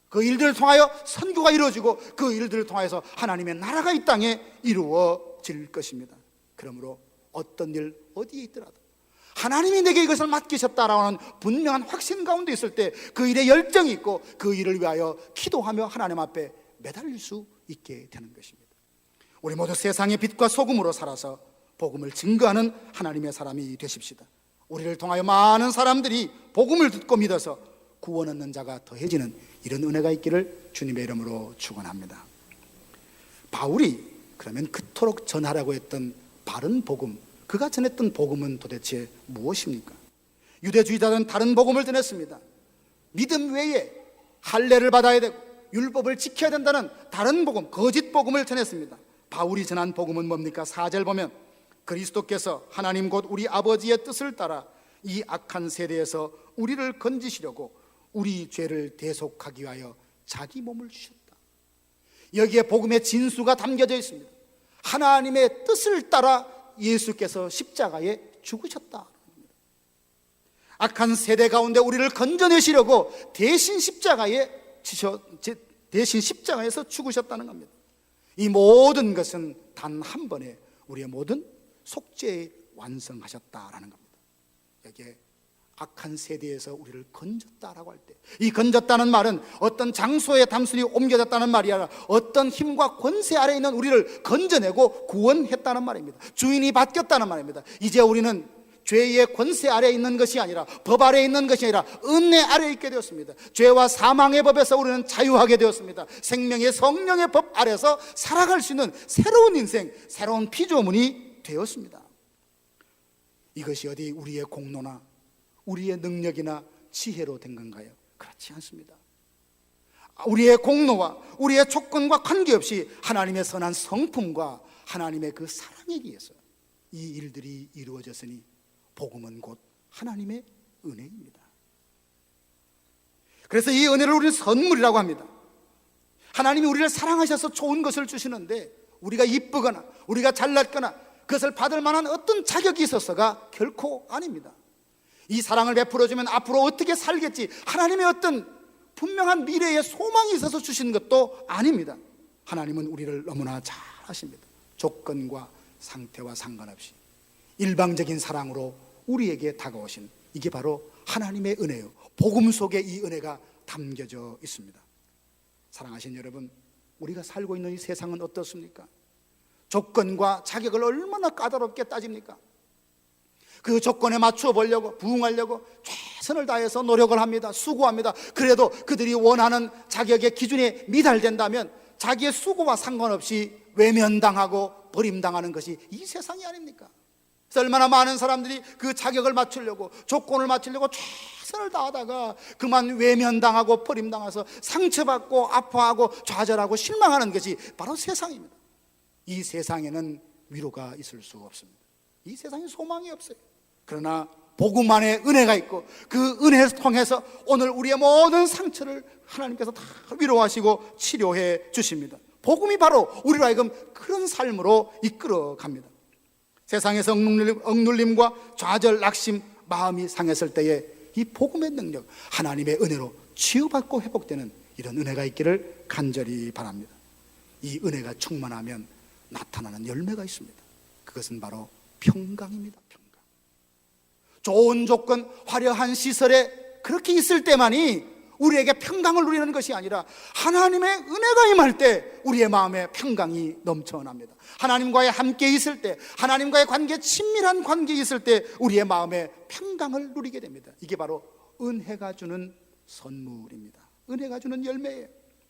그 일들을 통하여 선교가 이루어지고 그 일들을 통해서 하나님의 나라가 이 땅에 이루어질 것입니다. 그러므로 어떤 일 어디에 있더라도 하나님이 내게 이것을 맡기셨다라고 하는 분명한 확신 가운데 있을 때 그 일에 열정이 있고 그 일을 위하여 기도하며 하나님 앞에 매달릴 수 있게 되는 것입니다. 우리 모두 세상의 빛과 소금으로 살아서 복음을 증거하는 하나님의 사람이 되십시다. 우리를 통하여 많은 사람들이 복음을 듣고 믿어서 구원 얻는 자가 더해지는 이런 은혜가 있기를 주님의 이름으로 축원합니다. 바울이 그러면 그토록 전하라고 했던 바른 복음, 그가 전했던 복음은 도대체 무엇입니까? 유대주의자들은 다른 복음을 전했습니다. 믿음 외에 할례를 받아야 되고 율법을 지켜야 된다는 다른 복음, 거짓 복음을 전했습니다. 바울이 전한 복음은 뭡니까? 4절 보면 그리스도께서 하나님 곧 우리 아버지의 뜻을 따라 이 악한 세대에서 우리를 건지시려고 우리 죄를 대속하기 위하여 자기 몸을 주셨다. 여기에 복음의 진수가 담겨져 있습니다. 하나님의 뜻을 따라 예수께서 십자가에 죽으셨다. 악한 세대 가운데 우리를 건져내시려고 대신 십자가에서 죽으셨다는 겁니다. 이 모든 것은 단 한 번에 우리의 모든 속죄에 완성하셨다라는 겁니다. 여기에 악한 세대에서 우리를 건졌다라고 할 때, 이 건졌다는 말은 어떤 장소에 단순히 옮겨졌다는 말이 아니라 어떤 힘과 권세 아래에 있는 우리를 건져내고 구원했다는 말입니다. 주인이 바뀌었다는 말입니다. 이제 우리는 죄의 권세 아래에 있는 것이 아니라, 법 아래에 있는 것이 아니라 은혜 아래에 있게 되었습니다. 죄와 사망의 법에서 우리는 자유하게 되었습니다. 생명의 성령의 법 아래에서 살아갈 수 있는 새로운 인생, 새로운 피조물이 되었습니다. 이것이 어디 우리의 공로나 우리의 능력이나 지혜로 된 건가요? 그렇지 않습니다. 우리의 공로와 우리의 조건과 관계없이 하나님의 선한 성품과 하나님의 그 사랑에 의해서 이 일들이 이루어졌으니 복음은 곧 하나님의 은혜입니다. 그래서 이 은혜를 우리는 선물이라고 합니다. 하나님이 우리를 사랑하셔서 좋은 것을 주시는데 우리가 이쁘거나 우리가 잘났거나 그것을 받을 만한 어떤 자격이 있어서가 결코 아닙니다. 이 사랑을 베풀어주면 앞으로 어떻게 살겠지, 하나님의 어떤 분명한 미래의 소망이 있어서 주신 것도 아닙니다. 하나님은 우리를 너무나 잘 아십니다. 조건과 상태와 상관없이 일방적인 사랑으로 우리에게 다가오신, 이게 바로 하나님의 은혜요, 복음 속에 이 은혜가 담겨져 있습니다. 사랑하신 여러분, 우리가 살고 있는 이 세상은 어떻습니까? 조건과 자격을 얼마나 까다롭게 따집니까? 그 조건에 맞추어 보려고, 부응하려고 최선을 다해서 노력을 합니다. 수고합니다. 그래도 그들이 원하는 자격의 기준에 미달된다면 자기의 수고와 상관없이 외면당하고 버림당하는 것이 이 세상이 아닙니까? 그래서 얼마나 많은 사람들이 그 자격을 맞추려고, 조건을 맞추려고 최선을 다하다가 그만 외면당하고 버림당해서 상처받고 아파하고 좌절하고 실망하는 것이 바로 세상입니다. 이 세상에는 위로가 있을 수 없습니다. 이 세상에 소망이 없어요. 그러나 복음 안에 은혜가 있고 그 은혜를 통해서 오늘 우리의 모든 상처를 하나님께서 다 위로하시고 치료해 주십니다. 복음이 바로 우리로 하여금 그런 삶으로 이끌어 갑니다. 세상에서 억눌림과 좌절, 낙심, 마음이 상했을 때에 이 복음의 능력, 하나님의 은혜로 치유받고 회복되는 이런 은혜가 있기를 간절히 바랍니다. 이 은혜가 충만하면 나타나는 열매가 있습니다. 그것은 바로 평강입니다. 평강. 좋은 조건, 화려한 시설에 그렇게 있을 때만이 우리에게 평강을 누리는 것이 아니라 하나님의 은혜가 임할 때 우리의 마음에 평강이 넘쳐납니다. 하나님과의 함께 있을 때, 하나님과의 관계, 친밀한 관계에 있을 때 우리의 마음에 평강을 누리게 됩니다. 이게 바로 은혜가 주는 선물입니다. 은혜가 주는 열매예요.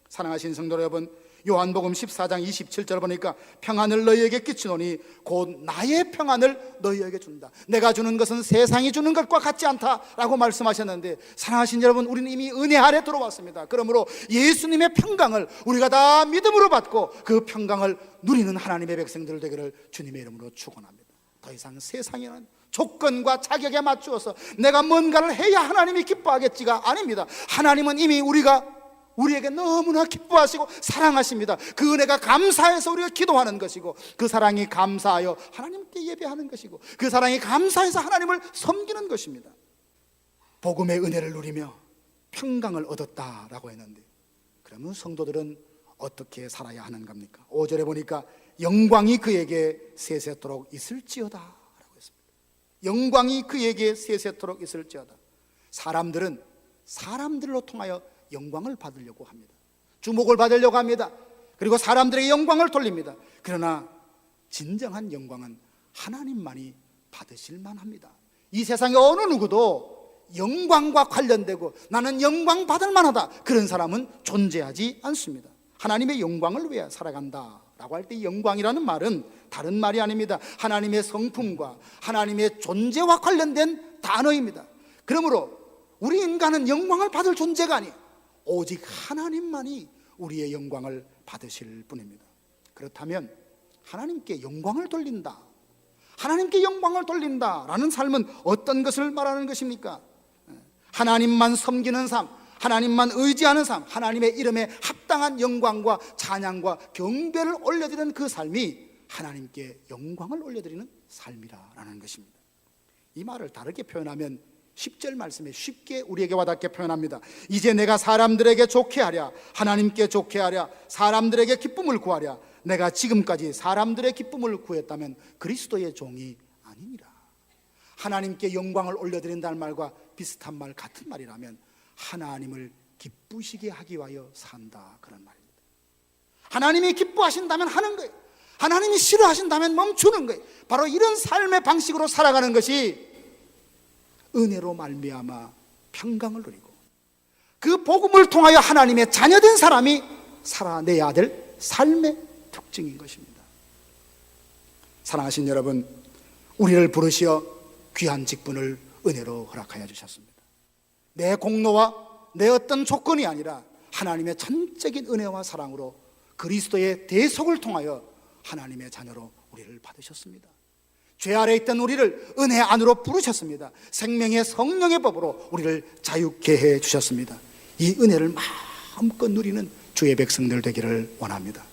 사랑하신 성도 여러분, 요한복음 14장 27절 보니까 평안을 너희에게 끼치노니 곧 나의 평안을 너희에게 준다. 내가 주는 것은 세상이 주는 것과 같지 않다라고 말씀하셨는데, 사랑하신 여러분, 우리는 이미 은혜 아래 들어왔습니다. 그러므로 예수님의 평강을 우리가 다 믿음으로 받고 그 평강을 누리는 하나님의 백성들 되기를 주님의 이름으로 축원합니다. 더 이상 세상에는 조건과 자격에 맞추어서 내가 뭔가를 해야 하나님이 기뻐하겠지가 아닙니다. 하나님은 이미 우리에게 너무나 기뻐하시고 사랑하십니다. 그 은혜가 감사해서 우리가 기도하는 것이고, 그 사랑이 감사하여 하나님께 예배하는 것이고, 그 사랑이 감사해서 하나님을 섬기는 것입니다. 복음의 은혜를 누리며 평강을 얻었다라고 했는데, 그러면 성도들은 어떻게 살아야 하는 겁니까? 5절에 보니까 영광이 그에게 세세토록 있을지어다 라고 했습니다. 영광이 그에게 세세토록 있을지어다. 사람들은 사람들로 통하여 영광을 받으려고 합니다. 주목을 받으려고 합니다. 그리고 사람들에게 영광을 돌립니다. 그러나 진정한 영광은 하나님만이 받으실 만합니다. 이 세상에 어느 누구도 영광과 관련되고 나는 영광 받을 만하다, 그런 사람은 존재하지 않습니다. 하나님의 영광을 위해 살아간다 라고 할 때 영광이라는 말은 다른 말이 아닙니다. 하나님의 성품과 하나님의 존재와 관련된 단어입니다. 그러므로 우리 인간은 영광을 받을 존재가 아니에요. 오직 하나님만이 우리의 영광을 받으실 분입니다. 그렇다면 하나님께 영광을 돌린다, 하나님께 영광을 돌린다라는 삶은 어떤 것을 말하는 것입니까? 하나님만 섬기는 삶, 하나님만 의지하는 삶, 하나님의 이름에 합당한 영광과 찬양과 경배를 올려드리는 그 삶이 하나님께 영광을 올려드리는 삶이라는 것입니다. 이 말을 다르게 표현하면 10절 말씀에 쉽게 우리에게 와닿게 표현합니다. 이제 내가 사람들에게 좋게 하랴, 하나님께 좋게 하랴, 사람들에게 기쁨을 구하랴. 내가 지금까지 사람들의 기쁨을 구했다면 그리스도의 종이 아니니라. 하나님께 영광을 올려드린다는 말과 비슷한 말, 같은 말이라면 하나님을 기쁘시게 하기 위하여 산다, 그런 말입니다. 하나님이 기뻐하신다면 하는 거예요. 하나님이 싫어하신다면 멈추는 거예요. 바로 이런 삶의 방식으로 살아가는 것이 은혜로 말미암아 평강을 누리고 그 복음을 통하여 하나님의 자녀된 사람이 살아내야 될 삶의 특징인 것입니다. 사랑하신 여러분, 우리를 부르시어 귀한 직분을 은혜로 허락하여 주셨습니다. 내 공로와 내 어떤 조건이 아니라 하나님의 전적인 은혜와 사랑으로 그리스도의 대속을 통하여 하나님의 자녀로 우리를 받으셨습니다. 죄 아래 있던 우리를 은혜 안으로 부르셨습니다. 생명의 성령의 법으로 우리를 자유케 해 주셨습니다. 이 은혜를 마음껏 누리는 주의 백성들 되기를 원합니다.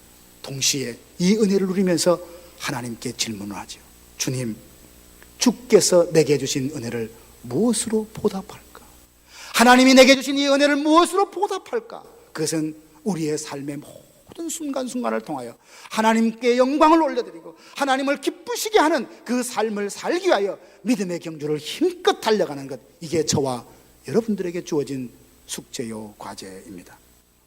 동시에 이 은혜를 누리면서 하나님께 질문을 하죠. 주님, 주께서 내게 주신 은혜를 무엇으로 보답할까? 하나님이 내게 주신 이 은혜를 무엇으로 보답할까? 그것은 우리의 삶의 모든 순간순간을 통하여 하나님께 영광을 올려드리고 하나님을 기쁘시게 하는 그 삶을 살기 위하여 믿음의 경주를 힘껏 달려가는 것, 이게 저와 여러분들에게 주어진 숙제요 과제입니다.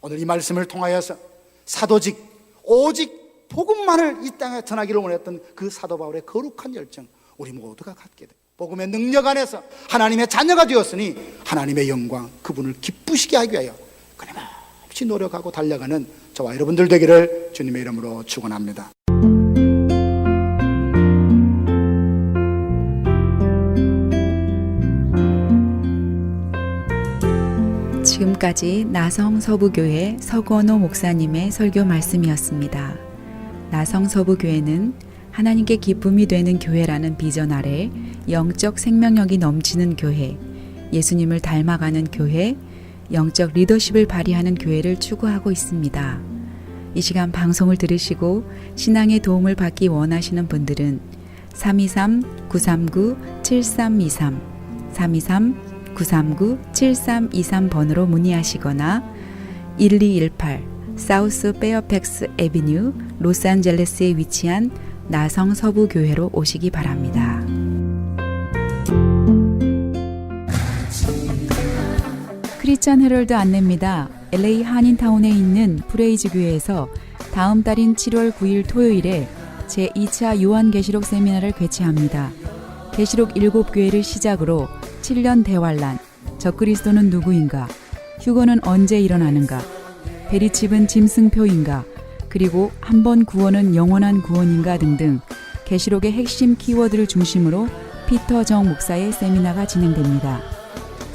오늘 이 말씀을 통하여서 사도직, 오직 복음만을 이 땅에 전하기를 원했던 그 사도 바울의 거룩한 열정, 우리 모두가 갖게 됩니다. 복음의 능력 안에서 하나님의 자녀가 되었으니 하나님의 영광, 그분을 기쁘시게 하기 위하여 끊임없이 노력하고 달려가는 저와 여러분들 되기를 주님의 이름으로 축원합니다. 지금까지 나성서부교회 서건호 목사님의 설교 말씀이었습니다. 나성서부교회는 하나님께 기쁨이 되는 교회라는 비전 아래 영적 생명력이 넘치는 교회, 예수님을 닮아가는 교회, 영적 리더십을 발휘하는 교회를 추구하고 있습니다. 이 시간 방송을 들으시고 신앙의 도움을 받기 원하시는 분들은 323-939-7323, 323-939-7323번으로 문의하시거나 1218 사우스 페어팩스 애비뉴 로스앤젤레스에 위치한 나성서부교회로 오시기 바랍니다. 크리스찬 헤럴드 안내입니다. LA 한인타운에 있는 프레이즈 교회에서 다음 달인 7월 9일 토요일에 제2차 요한계시록 세미나를 개최합니다. 계시록 7교회를 시작으로 7년 대환란, 적그리스도는 누구인가, 휴거는 언제 일어나는가, 베리칩은 짐승표인가, 그리고 한 번 구원은 영원한 구원인가 등등 계시록의 핵심 키워드를 중심으로 피터 정 목사의 세미나가 진행됩니다.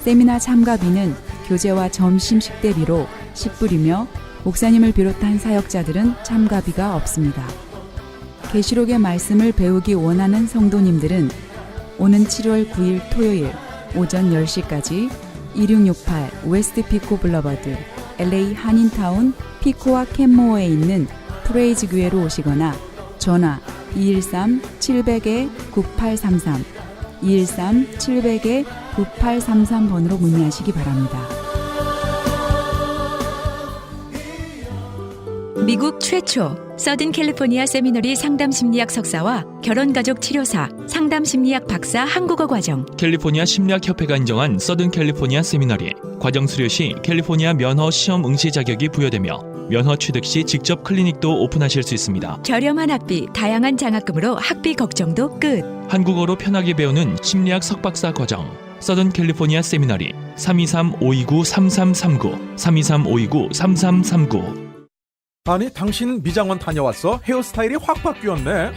세미나 참가비는 교재와 점심 식대비로 10불이며 목사님을 비롯한 사역자들은 참가비가 없습니다. 계시록의 말씀을 배우기 원하는 성도님들은 오는 7월 9일 토요일 오전 10시까지 2668 웨스트 피코 블러버드 LA 한인타운 피코와 캔모어에 있는 프레이즈 교회로 오시거나 전화 213-700-9833 213-700-9833번으로 문의하시기 바랍니다. 미국 최초 서든 캘리포니아 세미너리 상담심리학 석사와 결혼가족 치료사, 상담심리학 박사 한국어 과정, 캘리포니아 심리학협회가 인정한 서든 캘리포니아 세미너리 과정 수료 시 캘리포니아 면허 시험 응시 자격이 부여되며 면허 취득 시 직접 클리닉도 오픈하실 수 있습니다. 저렴한 학비, 다양한 장학금으로 학비 걱정도 끝. 한국어로 편하게 배우는 심리학 석박사 과정 서든 캘리포니아 세미너리 323-529-3339 323-529-3339. 아니 당신 미장원 다녀왔어? 헤어스타일이 확 바뀌었네.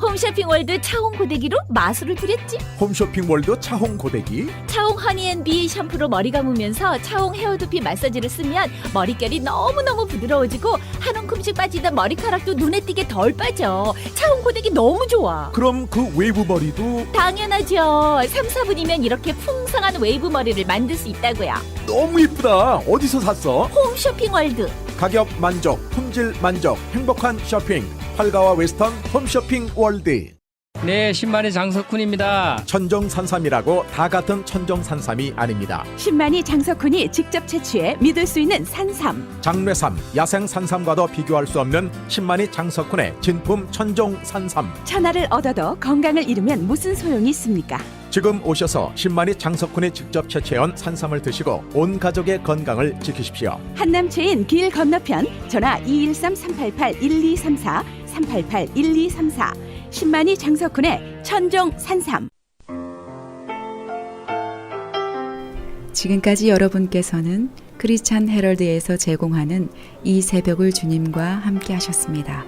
홈쇼핑 월드 차홍 고데기로 마술을 부렸지. 홈쇼핑 월드 차홍 고데기. 차홍 허니앤비 샴푸로 머리 감으면서 차홍 헤어두피 마사지를 쓰면 머릿결이 너무너무 부드러워지고 한 움큼씩 빠지던 머리카락도 눈에 띄게 덜 빠져. 차홍 고데기 너무 좋아. 그럼 그 웨이브 머리도 당연하죠. 3, 4분이면 이렇게 풍성한 웨이브 머리를 만들 수 있다고요. 너무 이쁘다. 어디서 샀어? 홈쇼핑 월드. 가격 만족, 품질 만족, 행복한 쇼핑. 팔가와 웨스턴 홈쇼핑 월드. 네, 신만의 장석훈입니다. 천정산삼이라고 다 같은 천정산삼이 아닙니다. 신만이 장석훈이 직접 채취해 믿을 수 있는 산삼. 장례삼, 야생산삼과도 비교할 수 없는 신만이 장석훈의 진품 천정산삼. 천하를 얻어도 건강을 잃으면 무슨 소용이 있습니까? 지금 오셔서 신만이 장석훈이 직접 채취해온 산삼을 드시고 온 가족의 건강을 지키십시오. 한남체인 길 건너편 전화 213-388-1234 388-1234 신만이 장석훈의 천정 산삼. 지금까지 여러분께서는 크리스찬 헤럴드에서 제공하는 이 새벽을 주님과 함께 하셨습니다.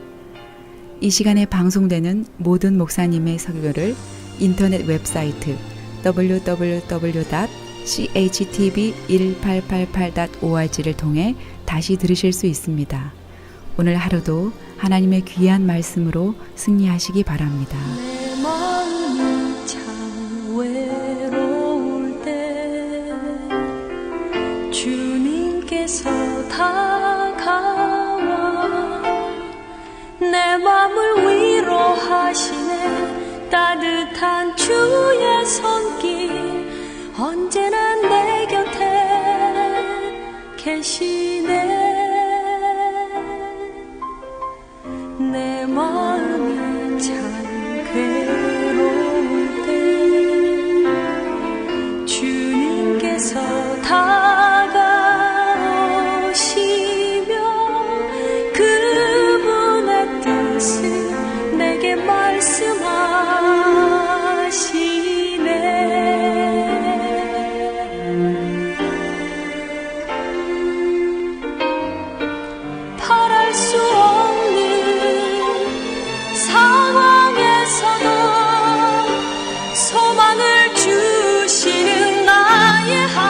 이 시간에 방송되는 모든 목사님의 설교를 인터넷 웹사이트 www.chtv1888.org를 통해 다시 들으실 수 있습니다. 오늘 하루도 하나님의 귀한 말씀으로 승리하시기 바랍니다. 내 마음이 참 외로울 때 주님께서 다가와 내 마음을 위로하시네. 따뜻한 주의 손길 언제나 내 곁에 계시네. 내 마음이 참 괴로울 때 주님께서 다가오시며 그분의 뜻을 내게 말씀하시네. 바랄 수 소망을 주시는 나의 하나님.